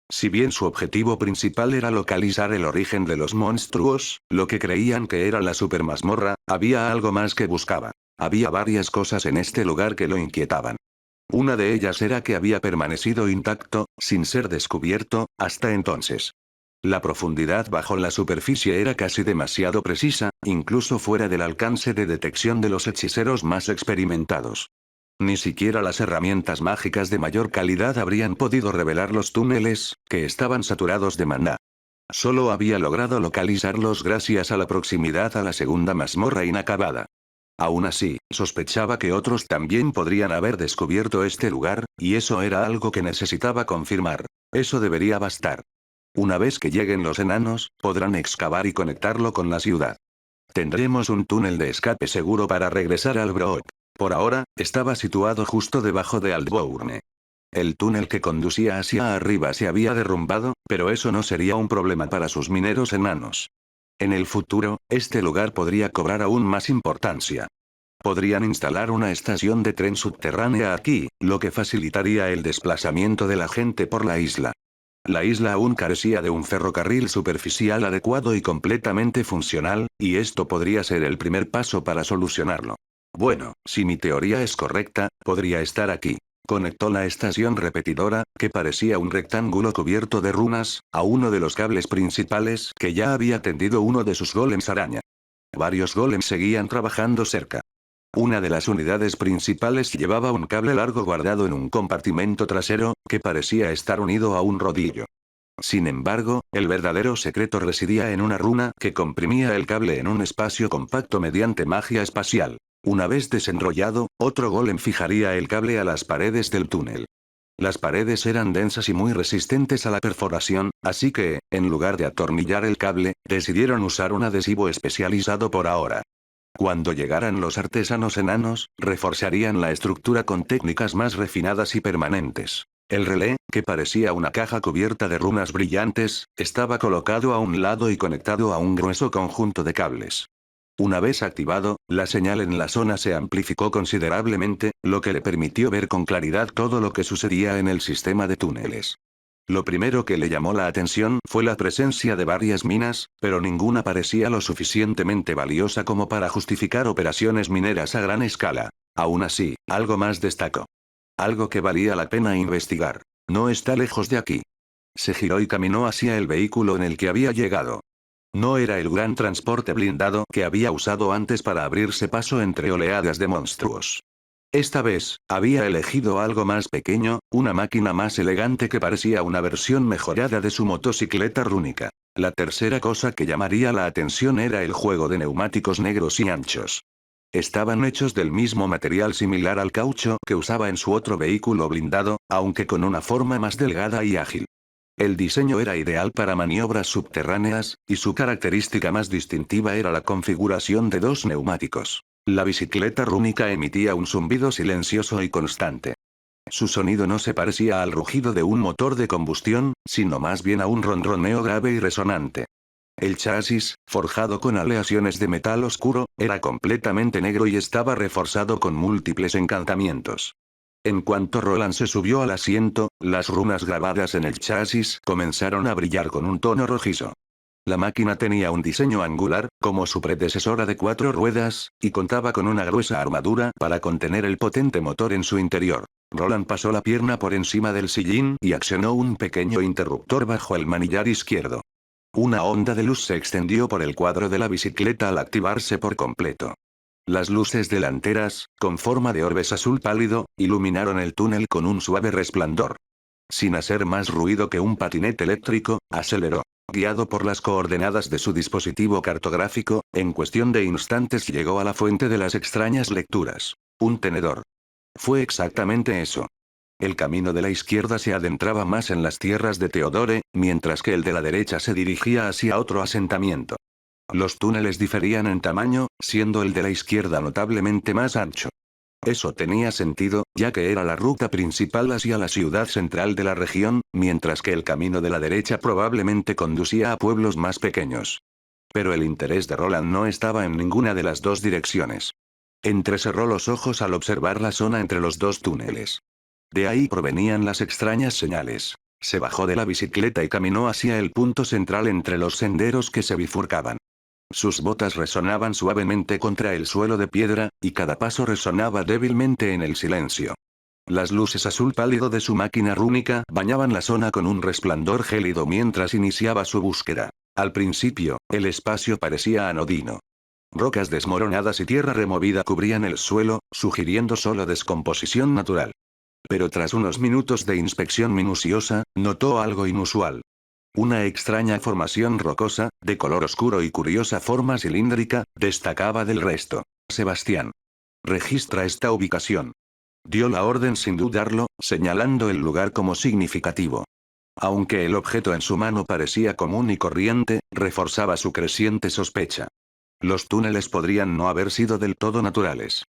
Si bien su objetivo principal era localizar el origen de los monstruos, lo que creían que era la supermazmorra, había algo más que buscaba. Había varias cosas en este lugar que lo inquietaban. Una de ellas era que había permanecido intacto, sin ser descubierto, hasta entonces. La profundidad bajo la superficie era casi demasiado precisa, incluso fuera del alcance de detección de los hechiceros más experimentados. Ni siquiera las herramientas mágicas de mayor calidad habrían podido revelar los túneles, que estaban saturados de maná. Solo había logrado localizarlos gracias a la proximidad a la segunda mazmorra inacabada. Aún así, sospechaba que otros también podrían haber descubierto este lugar, y eso era algo que necesitaba confirmar. Eso debería bastar. Una vez que lleguen los enanos, podrán excavar y conectarlo con la ciudad. Tendremos un túnel de escape seguro para regresar al Brook. Por ahora, estaba situado justo debajo de Aldbourne. El túnel que conducía hacia arriba se había derrumbado, pero eso no sería un problema para sus mineros enanos. En el futuro, este lugar podría cobrar aún más importancia. Podrían instalar una estación de tren subterránea aquí, lo que facilitaría el desplazamiento de la gente por la isla. La isla aún carecía de un ferrocarril superficial adecuado y completamente funcional, y esto podría ser el primer paso para solucionarlo. Bueno, si mi teoría es correcta, podría estar aquí. Conectó la estación repetidora, que parecía un rectángulo cubierto de runas, a uno de los cables principales que ya había tendido uno de sus golems araña. Varios golems seguían trabajando cerca. Una de las unidades principales llevaba un cable largo guardado en un compartimento trasero, que parecía estar unido a un rodillo. Sin embargo, el verdadero secreto residía en una runa que comprimía el cable en un espacio compacto mediante magia espacial. Una vez desenrollado, otro golem fijaría el cable a las paredes del túnel. Las paredes eran densas y muy resistentes a la perforación, así que, en lugar de atornillar el cable, decidieron usar un adhesivo especializado por ahora. Cuando llegaran los artesanos enanos, reforzarían la estructura con técnicas más refinadas y permanentes. El relé, que parecía una caja cubierta de runas brillantes, estaba colocado a un lado y conectado a un grueso conjunto de cables. Una vez activado, la señal en la zona se amplificó considerablemente, lo que le permitió ver con claridad todo lo que sucedía en el sistema de túneles. Lo primero que le llamó la atención fue la presencia de varias minas, pero ninguna parecía lo suficientemente valiosa como para justificar operaciones mineras a gran escala. Aún así, algo más destacó. Algo que valía la pena investigar. No está lejos de aquí. Se giró y caminó hacia el vehículo en el que había llegado. No era el gran transporte blindado que había usado antes para abrirse paso entre oleadas de monstruos. Esta vez, había elegido algo más pequeño, una máquina más elegante que parecía una versión mejorada de su motocicleta rúnica. La tercera cosa que llamaría la atención era el juego de neumáticos negros y anchos. Estaban hechos del mismo material similar al caucho que usaba en su otro vehículo blindado, aunque con una forma más delgada y ágil. El diseño era ideal para maniobras subterráneas, y su característica más distintiva era la configuración de dos neumáticos. La bicicleta rúnica emitía un zumbido silencioso y constante. Su sonido no se parecía al rugido de un motor de combustión, sino más bien a un ronroneo grave y resonante. El chasis, forjado con aleaciones de metal oscuro, era completamente negro y estaba reforzado con múltiples encantamientos. En cuanto Roland se subió al asiento, las runas grabadas en el chasis comenzaron a brillar con un tono rojizo. La máquina tenía un diseño angular, como su predecesora de 4 ruedas, y contaba con una gruesa armadura para contener el potente motor en su interior. Roland pasó la pierna por encima del sillín y accionó un pequeño interruptor bajo el manillar izquierdo. Una onda de luz se extendió por el cuadro de la bicicleta al activarse por completo. Las luces delanteras, con forma de orbes azul pálido, iluminaron el túnel con un suave resplandor. Sin hacer más ruido que un patinete eléctrico, aceleró. Guiado por las coordenadas de su dispositivo cartográfico, en cuestión de instantes llegó a la fuente de las extrañas lecturas. Un tenedor. Fue exactamente eso. El camino de la izquierda se adentraba más en las tierras de Teodore, mientras que el de la derecha se dirigía hacia otro asentamiento. Los túneles diferían en tamaño, siendo el de la izquierda notablemente más ancho. Eso tenía sentido, ya que era la ruta principal hacia la ciudad central de la región, mientras que el camino de la derecha probablemente conducía a pueblos más pequeños. Pero el interés de Roland no estaba en ninguna de las dos direcciones. Entrecerró los ojos al observar la zona entre los dos túneles. De ahí provenían las extrañas señales. Se bajó de la bicicleta y caminó hacia el punto central entre los senderos que se bifurcaban. Sus botas resonaban suavemente contra el suelo de piedra, y cada paso resonaba débilmente en el silencio. Las luces azul pálido de su máquina rúnica bañaban la zona con un resplandor gélido mientras iniciaba su búsqueda. Al principio, el espacio parecía anodino. Rocas desmoronadas y tierra removida cubrían el suelo, sugiriendo solo descomposición natural. Pero tras unos minutos de inspección minuciosa, notó algo inusual. Una extraña formación rocosa, de color oscuro y curiosa forma cilíndrica, destacaba del resto. Sebastián. Registra esta ubicación. Dio la orden sin dudarlo, señalando el lugar como significativo. Aunque el objeto en su mano parecía común y corriente, reforzaba su creciente sospecha. Los túneles podrían no haber sido del todo naturales.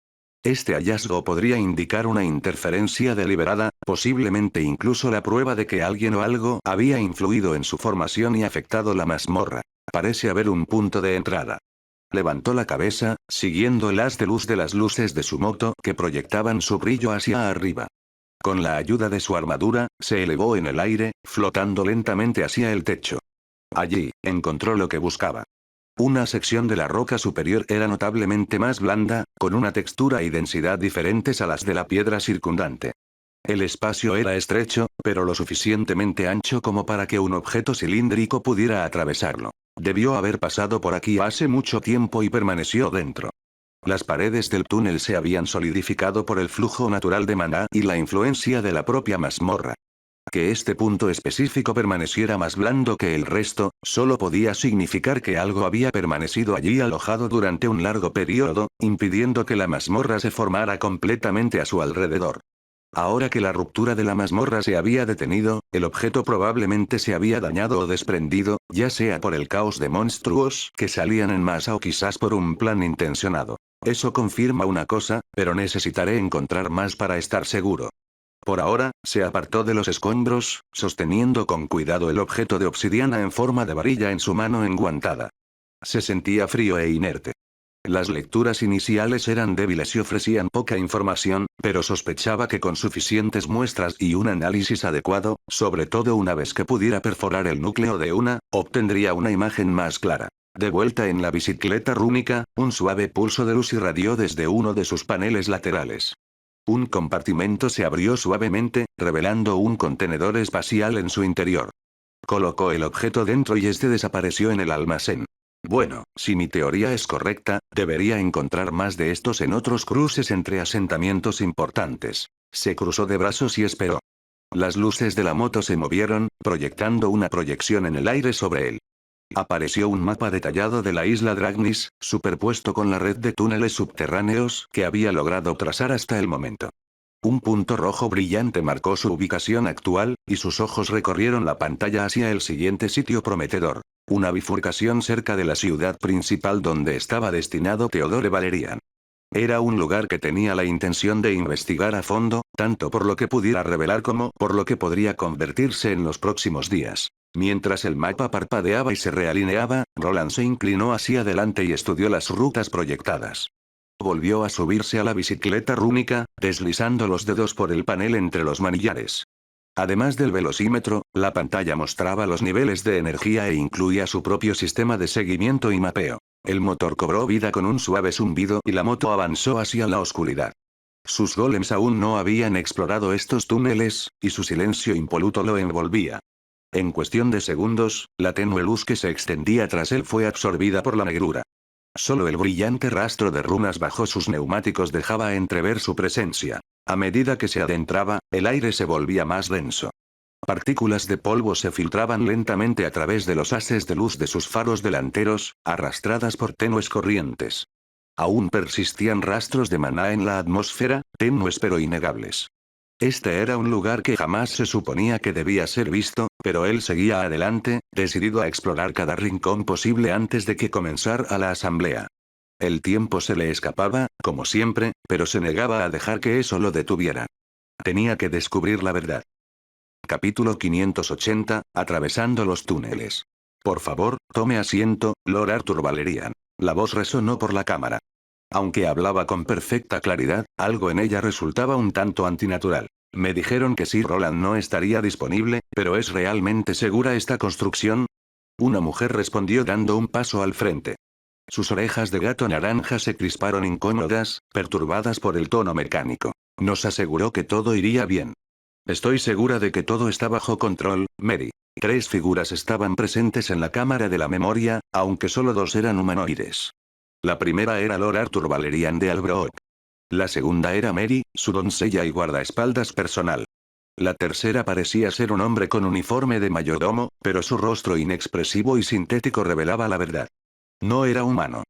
Este hallazgo podría indicar una interferencia deliberada, posiblemente incluso la prueba de que alguien o algo había influido en su formación y afectado la mazmorra. Parece haber un punto de entrada. Levantó la cabeza, siguiendo el haz de luz de las luces de su moto que proyectaban su brillo hacia arriba. Con la ayuda de su armadura, se elevó en el aire, flotando lentamente hacia el techo. Allí, encontró lo que buscaba. Una sección de la roca superior era notablemente más blanda, con una textura y densidad diferentes a las de la piedra circundante. El espacio era estrecho, pero lo suficientemente ancho como para que un objeto cilíndrico pudiera atravesarlo. Debió haber pasado por aquí hace mucho tiempo y permaneció dentro. Las paredes del túnel se habían solidificado por el flujo natural de maná y la influencia de la propia mazmorra. Que este punto específico permaneciera más blando que el resto, solo podía significar que algo había permanecido allí alojado durante un largo periodo, impidiendo que la mazmorra se formara completamente a su alrededor. Ahora que la ruptura de la mazmorra se había detenido, el objeto probablemente se había dañado o desprendido, ya sea por el caos de monstruos que salían en masa o quizás por un plan intencionado. Eso confirma una cosa, pero necesitaré encontrar más para estar seguro. Por ahora, se apartó de los escombros, sosteniendo con cuidado el objeto de obsidiana en forma de varilla en su mano enguantada. Se sentía frío e inerte. Las lecturas iniciales eran débiles y ofrecían poca información, pero sospechaba que con suficientes muestras y un análisis adecuado, sobre todo una vez que pudiera perforar el núcleo de una, obtendría una imagen más clara. De vuelta en la bicicleta rúnica, un suave pulso de luz irradió desde uno de sus paneles laterales. Un compartimento se abrió suavemente, revelando un contenedor espacial en su interior. Colocó el objeto dentro y este desapareció en el almacén. Bueno, si mi teoría es correcta, debería encontrar más de estos en otros cruces entre asentamientos importantes. Se cruzó de brazos y esperó. Las luces de la moto se movieron, proyectando una proyección en el aire sobre él. Apareció un mapa detallado de la isla Dragnis, superpuesto con la red de túneles subterráneos que había logrado trazar hasta el momento. Un punto rojo brillante marcó su ubicación actual, y sus ojos recorrieron la pantalla hacia el siguiente sitio prometedor. Una bifurcación cerca de la ciudad principal donde estaba destinado Theodore Valerian. Era un lugar que tenía la intención de investigar a fondo, tanto por lo que pudiera revelar como por lo que podría convertirse en los próximos días. Mientras el mapa parpadeaba y se realineaba, Roland se inclinó hacia adelante y estudió las rutas proyectadas. Volvió a subirse a la bicicleta rúnica, deslizando los dedos por el panel entre los manillares. Además del velocímetro, la pantalla mostraba los niveles de energía e incluía su propio sistema de seguimiento y mapeo. El motor cobró vida con un suave zumbido y la moto avanzó hacia la oscuridad. Sus golems aún no habían explorado estos túneles, y su silencio impoluto lo envolvía. En cuestión de segundos, la tenue luz que se extendía tras él fue absorbida por la negrura. Solo el brillante rastro de runas bajo sus neumáticos dejaba entrever su presencia. A medida que se adentraba, el aire se volvía más denso. Partículas de polvo se filtraban lentamente a través de los haces de luz de sus faros delanteros, arrastradas por tenues corrientes. Aún persistían rastros de maná en la atmósfera, tenues pero innegables. Este era un lugar que jamás se suponía que debía ser visto, pero él seguía adelante, decidido a explorar cada rincón posible antes de que comenzara la asamblea. El tiempo se le escapaba, como siempre, pero se negaba a dejar que eso lo detuviera. Tenía que descubrir la verdad. Capítulo 580, atravesando los túneles. Por favor, tome asiento, Lord Arthur Valerian. La voz resonó por la cámara. Aunque hablaba con perfecta claridad, algo en ella resultaba un tanto antinatural. Me dijeron que Sir Roland no estaría disponible, pero ¿es realmente segura esta construcción? Una mujer respondió dando un paso al frente. Sus orejas de gato naranja se crisparon incómodas, perturbadas por el tono mecánico. Nos aseguró que todo iría bien. Estoy segura de que todo está bajo control, Mary. 3 figuras estaban presentes en la cámara de la memoria, aunque solo 2 eran humanoides. La primera era Lord Arthur Valerian de Albrook. La segunda era Mary, su doncella y guardaespaldas personal. La tercera parecía ser un hombre con uniforme de mayordomo, pero su rostro inexpresivo y sintético revelaba la verdad. No era humano.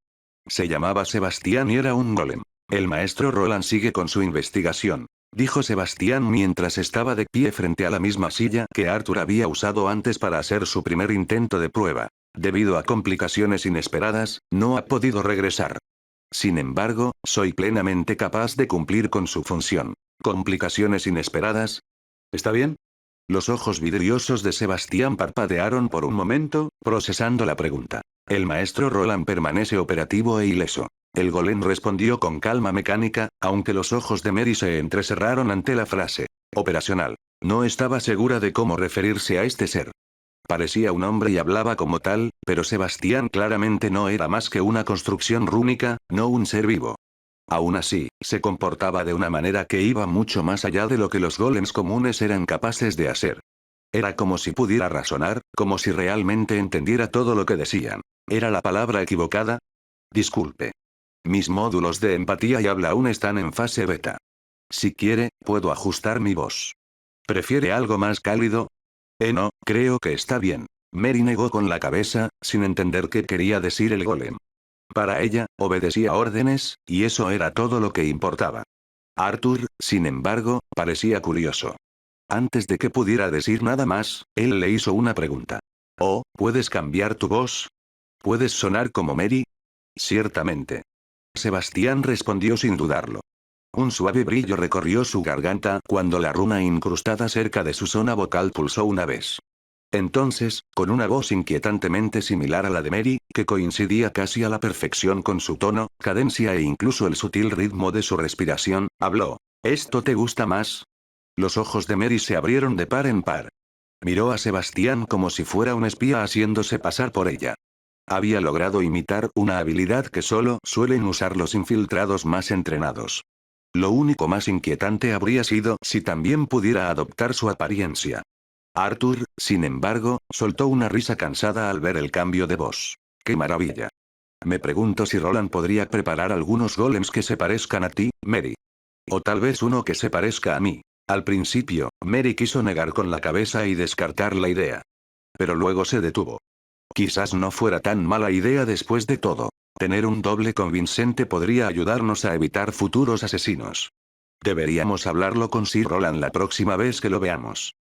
Se llamaba Sebastián y era un golem. El maestro Roland sigue con su investigación, dijo Sebastián mientras estaba de pie frente a la misma silla que Arthur había usado antes para hacer su primer intento de prueba. Debido a complicaciones inesperadas, no ha podido regresar. Sin embargo, soy plenamente capaz de cumplir con su función. ¿Complicaciones inesperadas? ¿Está bien? Los ojos vidriosos de Sebastián parpadearon por un momento, procesando la pregunta. El maestro Roland permanece operativo e ileso. El golem respondió con calma mecánica, aunque los ojos de Mary se entrecerraron ante la frase. Operacional. No estaba segura de cómo referirse a este ser. Parecía un hombre y hablaba como tal, pero Sebastián claramente no era más que una construcción rúnica, no un ser vivo. Aún así, se comportaba de una manera que iba mucho más allá de lo que los golems comunes eran capaces de hacer. Era como si pudiera razonar, como si realmente entendiera todo lo que decían. ¿Era la palabra equivocada? Disculpe. Mis módulos de empatía y habla aún están en fase beta. Si quiere, puedo ajustar mi voz. ¿Prefiere algo más cálido? No, creo que está bien. Mary negó con la cabeza, sin entender qué quería decir el golem. Para ella, obedecía órdenes, y eso era todo lo que importaba. Arthur, sin embargo, parecía curioso. Antes de que pudiera decir nada más, él le hizo una pregunta. Oh, ¿puedes cambiar tu voz? ¿Puedes sonar como Mary? Ciertamente. Sebastián respondió sin dudarlo. Un suave brillo recorrió su garganta cuando la runa incrustada cerca de su zona vocal pulsó una vez. Entonces, con una voz inquietantemente similar a la de Mary, que coincidía casi a la perfección con su tono, cadencia e incluso el sutil ritmo de su respiración, habló. ¿Esto te gusta más? Los ojos de Mary se abrieron de par en par. Miró a Sebastián como si fuera un espía haciéndose pasar por ella. Había logrado imitar una habilidad que solo suelen usar los infiltrados más entrenados. Lo único más inquietante habría sido si también pudiera adoptar su apariencia. Arthur, sin embargo, soltó una risa cansada al ver el cambio de voz. ¡Qué maravilla! Me pregunto si Roland podría preparar algunos golems que se parezcan a ti, Mary. O tal vez uno que se parezca a mí. Al principio, Mary quiso negar con la cabeza y descartar la idea. Pero luego se detuvo. Quizás no fuera tan mala idea después de todo. Tener un doble convincente podría ayudarnos a evitar futuros asesinos. Deberíamos hablarlo con Sir Roland la próxima vez que lo veamos.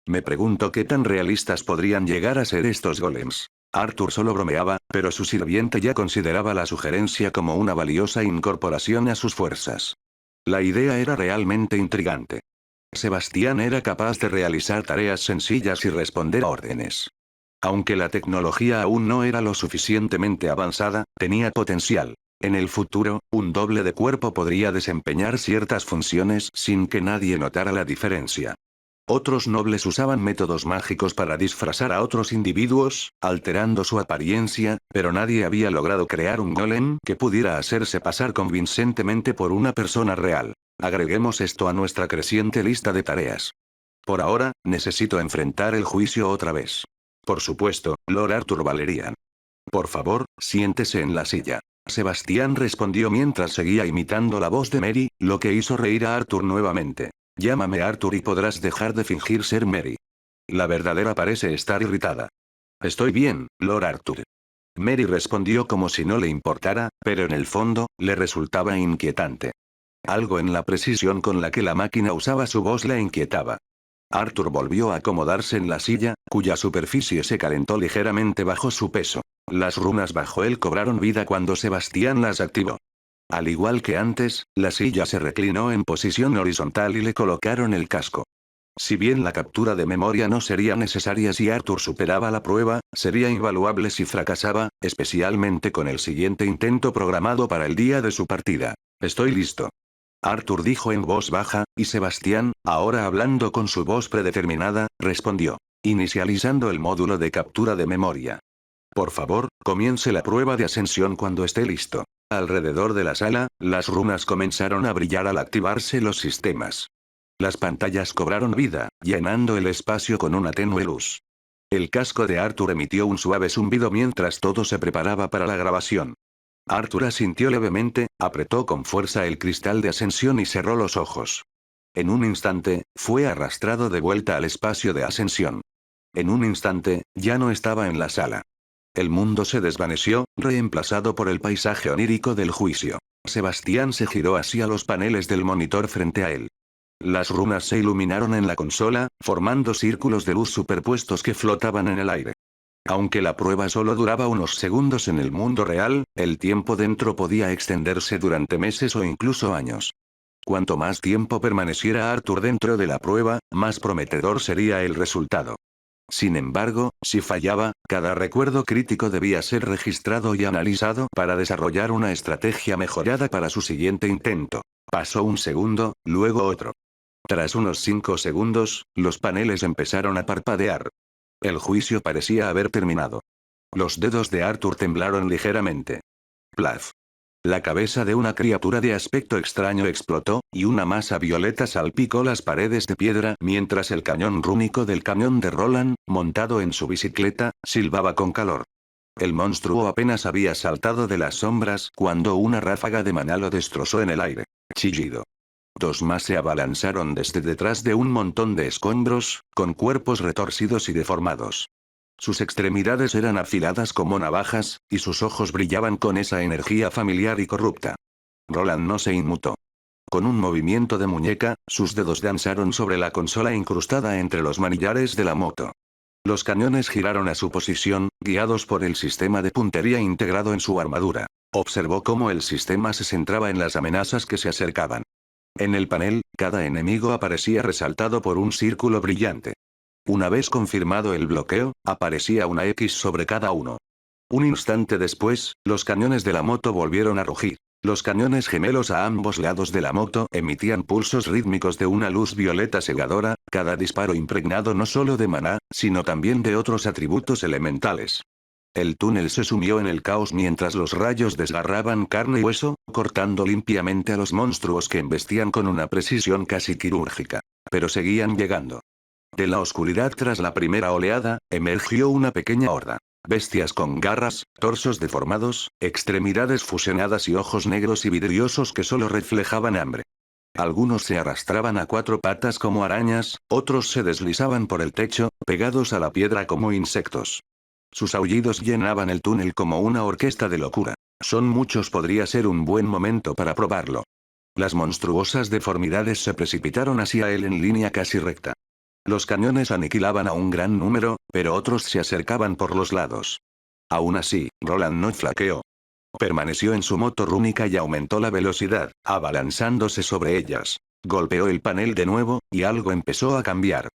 Me pregunto qué tan realistas podrían llegar a ser estos golems. Arthur solo bromeaba, pero su sirviente ya consideraba la sugerencia como una valiosa incorporación a sus fuerzas. La idea era realmente intrigante. Sebastián era capaz de realizar tareas sencillas y responder a órdenes. Aunque la tecnología aún no era lo suficientemente avanzada, tenía potencial. En el futuro, un doble de cuerpo podría desempeñar ciertas funciones sin que nadie notara la diferencia. Otros nobles usaban métodos mágicos para disfrazar a otros individuos, alterando su apariencia, pero nadie había logrado crear un golem que pudiera hacerse pasar convincentemente por una persona real. Agreguemos esto a nuestra creciente lista de tareas. Por ahora, necesito enfrentar el juicio otra vez. Por supuesto, Lord Arthur Valerian. Por favor, siéntese en la silla. Sebastián respondió mientras seguía imitando la voz de Mary, lo que hizo reír a Arthur nuevamente. Llámame Arthur y podrás dejar de fingir ser Mary. La verdadera parece estar irritada. Estoy bien, Lord Arthur. Mary respondió como si no le importara, pero en el fondo, le resultaba inquietante. Algo en la precisión con la que la máquina usaba su voz la inquietaba. Arthur volvió a acomodarse en la silla, cuya superficie se calentó ligeramente bajo su peso. Las runas bajo él cobraron vida cuando Sebastián las activó. Al igual que antes, la silla se reclinó en posición horizontal y le colocaron el casco. Si bien la captura de memoria no sería necesaria si Arthur superaba la prueba, sería invaluable si fracasaba, especialmente con el siguiente intento programado para el día de su partida. Estoy listo. Arthur dijo en voz baja, y Sebastián, ahora hablando con su voz predeterminada, respondió. Inicializando el módulo de captura de memoria. Por favor, comience la prueba de ascensión cuando esté listo. Alrededor de la sala, las runas comenzaron a brillar al activarse los sistemas. Las pantallas cobraron vida, llenando el espacio con una tenue luz. El casco de Arthur emitió un suave zumbido mientras todo se preparaba para la grabación. Arthur asintió levemente, apretó con fuerza el cristal de ascensión y cerró los ojos. En un instante, fue arrastrado de vuelta al espacio de ascensión. En un instante, ya no estaba en la sala. El mundo se desvaneció, reemplazado por el paisaje onírico del juicio. Sebastián se giró hacia los paneles del monitor frente a él. Las runas se iluminaron en la consola, formando círculos de luz superpuestos que flotaban en el aire. Aunque la prueba solo duraba unos segundos en el mundo real, el tiempo dentro podía extenderse durante meses o incluso años. Cuanto más tiempo permaneciera Arthur dentro de la prueba, más prometedor sería el resultado. Sin embargo, si fallaba, cada recuerdo crítico debía ser registrado y analizado para desarrollar una estrategia mejorada para su siguiente intento. Pasó un segundo, luego otro. Tras unos 5 segundos, los paneles empezaron a parpadear. El juicio parecía haber terminado. Los dedos de Arthur temblaron ligeramente. Plaf. La cabeza de una criatura de aspecto extraño explotó, y una masa violeta salpicó las paredes de piedra mientras el cañón rúnico del camión de Roland, montado en su bicicleta, silbaba con calor. El monstruo apenas había saltado de las sombras cuando una ráfaga de maná lo destrozó en el aire. Chillido. Dos más se abalanzaron desde detrás de un montón de escombros, con cuerpos retorcidos y deformados. Sus extremidades eran afiladas como navajas, y sus ojos brillaban con esa energía familiar y corrupta. Roland no se inmutó. Con un movimiento de muñeca, sus dedos danzaron sobre la consola incrustada entre los manillares de la moto. Los cañones giraron a su posición, guiados por el sistema de puntería integrado en su armadura. Observó cómo el sistema se centraba en las amenazas que se acercaban. En el panel, cada enemigo aparecía resaltado por un círculo brillante. Una vez confirmado el bloqueo, aparecía una X sobre cada uno. Un instante después, los cañones de la moto volvieron a rugir. Los cañones gemelos a ambos lados de la moto emitían pulsos rítmicos de una luz violeta cegadora, cada disparo impregnado no solo de maná, sino también de otros atributos elementales. El túnel se sumió en el caos mientras los rayos desgarraban carne y hueso, cortando limpiamente a los monstruos que embestían con una precisión casi quirúrgica. Pero seguían llegando. De la oscuridad tras la primera oleada, emergió una pequeña horda. Bestias con garras, torsos deformados, extremidades fusionadas y ojos negros y vidriosos que solo reflejaban hambre. Algunos se arrastraban a cuatro patas como arañas, otros se deslizaban por el techo, pegados a la piedra como insectos. Sus aullidos llenaban el túnel como una orquesta de locura. Son muchos, podría ser un buen momento para probarlo. Las monstruosas deformidades se precipitaron hacia él en línea casi recta. Los cañones aniquilaban a un gran número, pero otros se acercaban por los lados. Aún así, Roland no flaqueó. Permaneció en su moto rúnica y aumentó la velocidad, abalanzándose sobre ellas. Golpeó el panel de nuevo, y algo empezó a cambiar.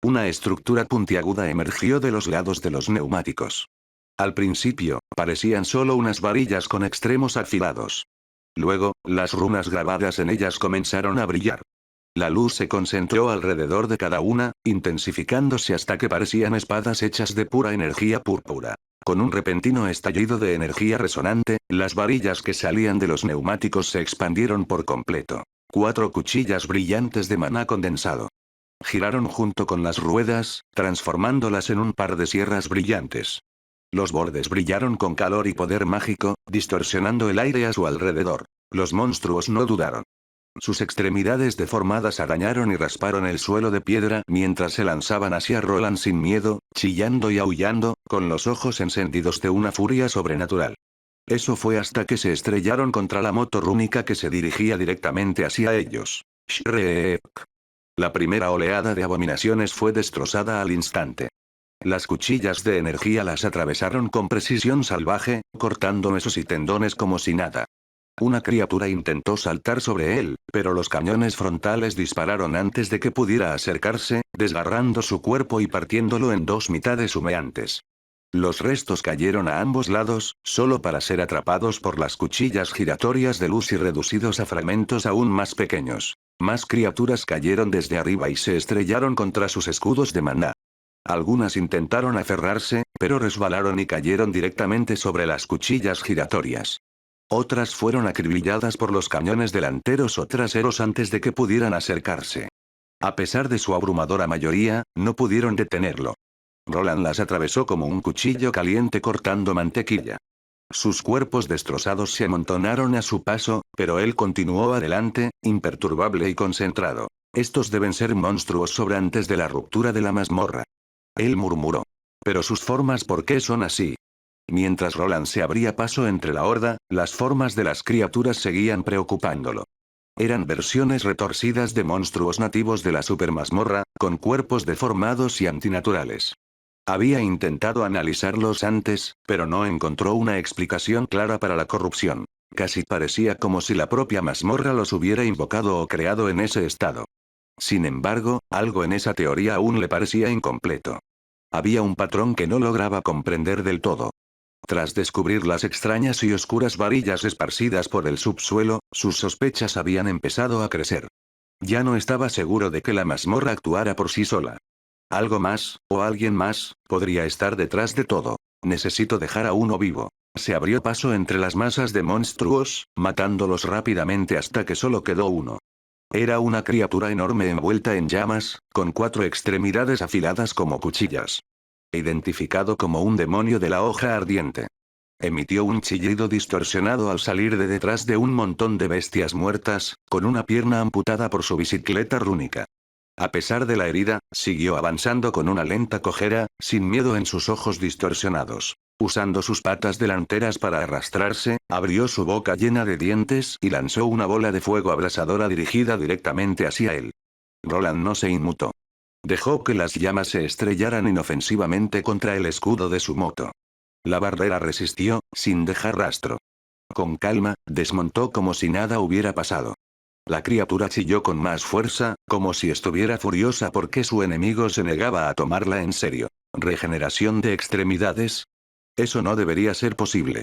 Una estructura puntiaguda emergió de los lados de los neumáticos. Al principio, parecían solo unas varillas con extremos afilados. Luego, las runas grabadas en ellas comenzaron a brillar. La luz se concentró alrededor de cada una, intensificándose hasta que parecían espadas hechas de pura energía púrpura. Con un repentino estallido de energía resonante, las varillas que salían de los neumáticos se expandieron por completo. 4 cuchillas brillantes de maná condensado. Giraron junto con las ruedas, transformándolas en un par de sierras brillantes. Los bordes brillaron con calor y poder mágico, distorsionando el aire a su alrededor. Los monstruos no dudaron. Sus extremidades deformadas arañaron y rasparon el suelo de piedra mientras se lanzaban hacia Roland sin miedo, chillando y aullando, con los ojos encendidos de una furia sobrenatural. Eso fue hasta que se estrellaron contra la moto rúnica que se dirigía directamente hacia ellos. Shrek. La primera oleada de abominaciones fue destrozada al instante. Las cuchillas de energía las atravesaron con precisión salvaje, cortando huesos y tendones como si nada. Una criatura intentó saltar sobre él, pero los cañones frontales dispararon antes de que pudiera acercarse, desgarrando su cuerpo y partiéndolo en 2 mitades humeantes. Los restos cayeron a ambos lados, solo para ser atrapados por las cuchillas giratorias de luz y reducidos a fragmentos aún más pequeños. Más criaturas cayeron desde arriba y se estrellaron contra sus escudos de maná. Algunas intentaron aferrarse, pero resbalaron y cayeron directamente sobre las cuchillas giratorias. Otras fueron acribilladas por los cañones delanteros o traseros antes de que pudieran acercarse. A pesar de su abrumadora mayoría, no pudieron detenerlo. Roland las atravesó como un cuchillo caliente cortando mantequilla. Sus cuerpos destrozados se amontonaron a su paso, pero él continuó adelante, imperturbable y concentrado. Estos deben ser monstruos sobrantes de la ruptura de la mazmorra. Él murmuró. Pero sus formas, ¿por qué son así? Mientras Roland se abría paso entre la horda, las formas de las criaturas seguían preocupándolo. Eran versiones retorcidas de monstruos nativos de la supermazmorra, con cuerpos deformados y antinaturales. Había intentado analizarlos antes, pero no encontró una explicación clara para la corrupción. Casi parecía como si la propia mazmorra los hubiera invocado o creado en ese estado. Sin embargo, algo en esa teoría aún le parecía incompleto. Había un patrón que no lograba comprender del todo. Tras descubrir las extrañas y oscuras varillas esparcidas por el subsuelo, sus sospechas habían empezado a crecer. Ya no estaba seguro de que la mazmorra actuara por sí sola. Algo más, o alguien más, podría estar detrás de todo. Necesito dejar a uno vivo. Se abrió paso entre las masas de monstruos, matándolos rápidamente hasta que solo quedó uno. Era una criatura enorme envuelta en llamas, con 4 extremidades afiladas como cuchillas. Identificado como un demonio de la hoja ardiente. Emitió un chillido distorsionado al salir de detrás de un montón de bestias muertas, con una pierna amputada por su bicicleta rúnica. A pesar de la herida, siguió avanzando con una lenta cojera, sin miedo en sus ojos distorsionados. Usando sus patas delanteras para arrastrarse, abrió su boca llena de dientes y lanzó una bola de fuego abrasadora dirigida directamente hacia él. Roland no se inmutó. Dejó que las llamas se estrellaran inofensivamente contra el escudo de su moto. La barrera resistió, sin dejar rastro. Con calma, desmontó como si nada hubiera pasado. La criatura chilló con más fuerza, como si estuviera furiosa porque su enemigo se negaba a tomarla en serio. ¿Regeneración de extremidades? Eso no debería ser posible.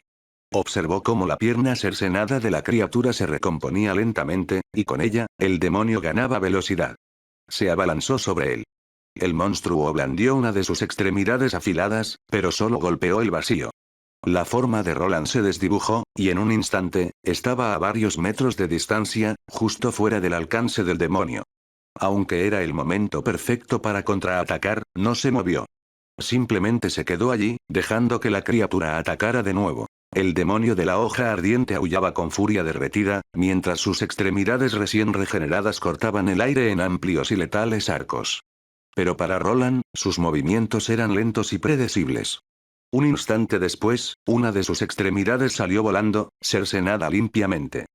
Observó cómo la pierna cercenada de la criatura se recomponía lentamente, y con ella, el demonio ganaba velocidad. Se abalanzó sobre él. El monstruo blandió una de sus extremidades afiladas, pero solo golpeó el vacío. La forma de Roland se desdibujó, y en un instante, estaba a varios metros de distancia, justo fuera del alcance del demonio. Aunque era el momento perfecto para contraatacar, no se movió. Simplemente se quedó allí, dejando que la criatura atacara de nuevo. El demonio de la hoja ardiente aullaba con furia derretida, mientras sus extremidades recién regeneradas cortaban el aire en amplios y letales arcos. Pero para Roland, sus movimientos eran lentos y predecibles. Un instante después, una de sus extremidades salió volando, cercenada limpiamente.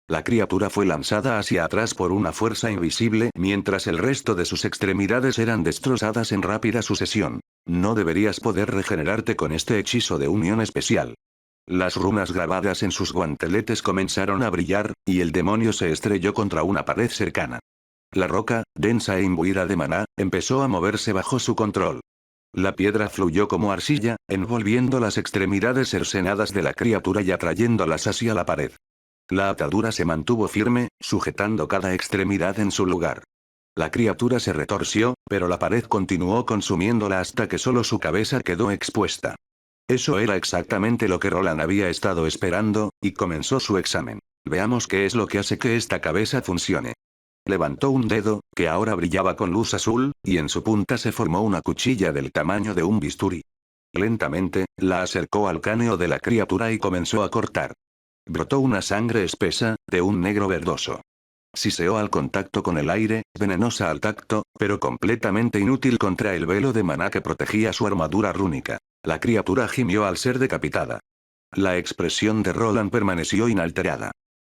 La criatura fue lanzada hacia atrás por una fuerza invisible, mientras el resto de sus extremidades eran destrozadas en rápida sucesión. No deberías poder regenerarte con este hechizo de unión especial. Las runas grabadas en sus guanteletes comenzaron a brillar, y el demonio se estrelló contra una pared cercana. La roca, densa e imbuida de maná, empezó a moverse bajo su control. La piedra fluyó como arcilla, envolviendo las extremidades cercenadas de la criatura y atrayéndolas hacia la pared. La atadura se mantuvo firme, sujetando cada extremidad en su lugar. La criatura se retorció, pero la pared continuó consumiéndola hasta que solo su cabeza quedó expuesta. Eso era exactamente lo que Roland había estado esperando, y comenzó su examen. Veamos qué es lo que hace que esta cabeza funcione. Levantó un dedo, que ahora brillaba con luz azul, y en su punta se formó una cuchilla del tamaño de un bisturí. Lentamente, la acercó al cráneo de la criatura y comenzó a cortar. Brotó una sangre espesa, de un negro verdoso. Siseó al contacto con el aire, venenosa al tacto, pero completamente inútil contra el velo de maná que protegía su armadura rúnica. La criatura gimió al ser decapitada. La expresión de Roland permaneció inalterada.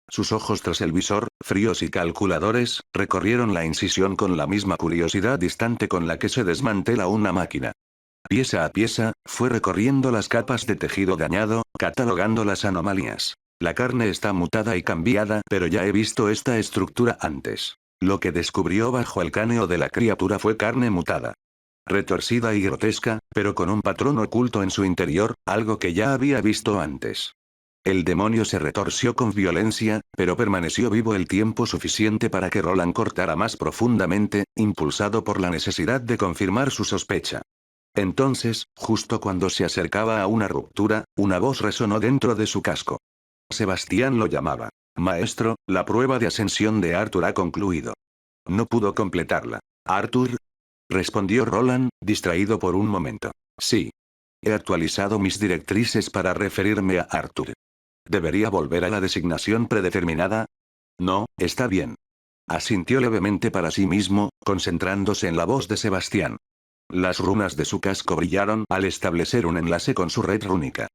Sus ojos tras el visor, fríos y calculadores, recorrieron la incisión con la misma curiosidad distante con la que se desmantela una máquina. Pieza a pieza, fue recorriendo las capas de tejido dañado, catalogando las anomalías. La carne está mutada y cambiada, pero ya he visto esta estructura antes. Lo que descubrió bajo el cráneo de la criatura fue carne mutada. Retorcida y grotesca, pero con un patrón oculto en su interior, algo que ya había visto antes. El demonio se retorció con violencia, pero permaneció vivo el tiempo suficiente para que Roland cortara más profundamente, impulsado por la necesidad de confirmar su sospecha. Entonces, justo cuando se acercaba a una ruptura, una voz resonó dentro de su casco. Sebastián lo llamaba. Maestro, la prueba de ascensión de Arthur ha concluido. No pudo completarla. ¿Arthur? Respondió Roland, distraído por un momento. Sí. He actualizado mis directrices para referirme a Arthur. ¿Debería volver a la designación predeterminada? No, está bien. Asintió levemente para sí mismo, concentrándose en la voz de Sebastián. Las runas de su casco brillaron al establecer un enlace con su red rúnica.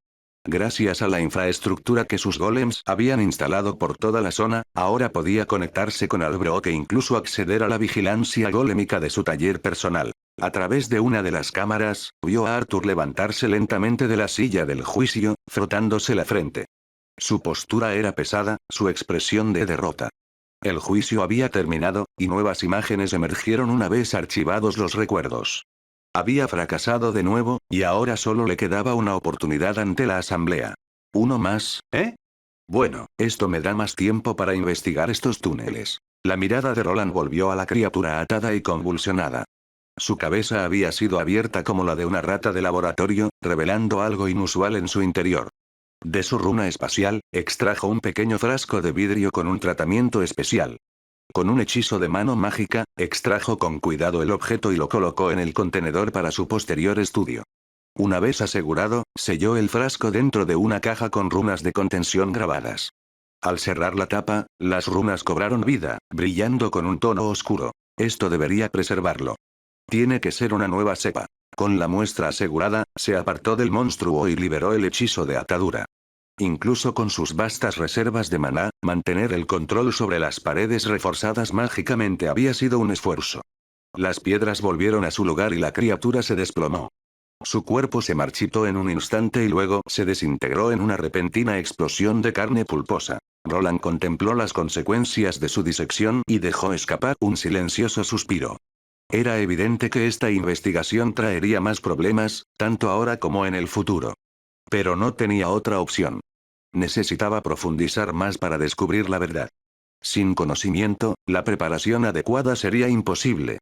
Gracias a la infraestructura que sus golems habían instalado por toda la zona, ahora podía conectarse con Albrook e incluso acceder a la vigilancia golémica de su taller personal. A través de una de las cámaras, vio a Arthur levantarse lentamente de la silla del juicio, frotándose la frente. Su postura era pesada, su expresión de derrota. El juicio había terminado, y nuevas imágenes emergieron una vez archivados los recuerdos. Había fracasado de nuevo, y ahora solo le quedaba una oportunidad ante la asamblea. ¿Uno más, eh? Bueno, esto me da más tiempo para investigar estos túneles. La mirada de Roland volvió a la criatura atada y convulsionada. Su cabeza había sido abierta como la de una rata de laboratorio, revelando algo inusual en su interior. De su runa espacial, extrajo un pequeño frasco de vidrio con un tratamiento especial. Con un hechizo de mano mágica, extrajo con cuidado el objeto y lo colocó en el contenedor para su posterior estudio. Una vez asegurado, selló el frasco dentro de una caja con runas de contención grabadas. Al cerrar la tapa, las runas cobraron vida, brillando con un tono oscuro. Esto debería preservarlo. Tiene que ser una nueva cepa. Con la muestra asegurada, se apartó del monstruo y liberó el hechizo de atadura. Incluso con sus vastas reservas de maná, mantener el control sobre las paredes reforzadas mágicamente había sido un esfuerzo. Las piedras volvieron a su lugar y la criatura se desplomó. Su cuerpo se marchitó en un instante y luego se desintegró en una repentina explosión de carne pulposa. Roland contempló las consecuencias de su disección y dejó escapar un silencioso suspiro. Era evidente que esta investigación traería más problemas, tanto ahora como en el futuro. Pero no tenía otra opción. Necesitaba profundizar más para descubrir la verdad. Sin conocimiento, la preparación adecuada sería imposible.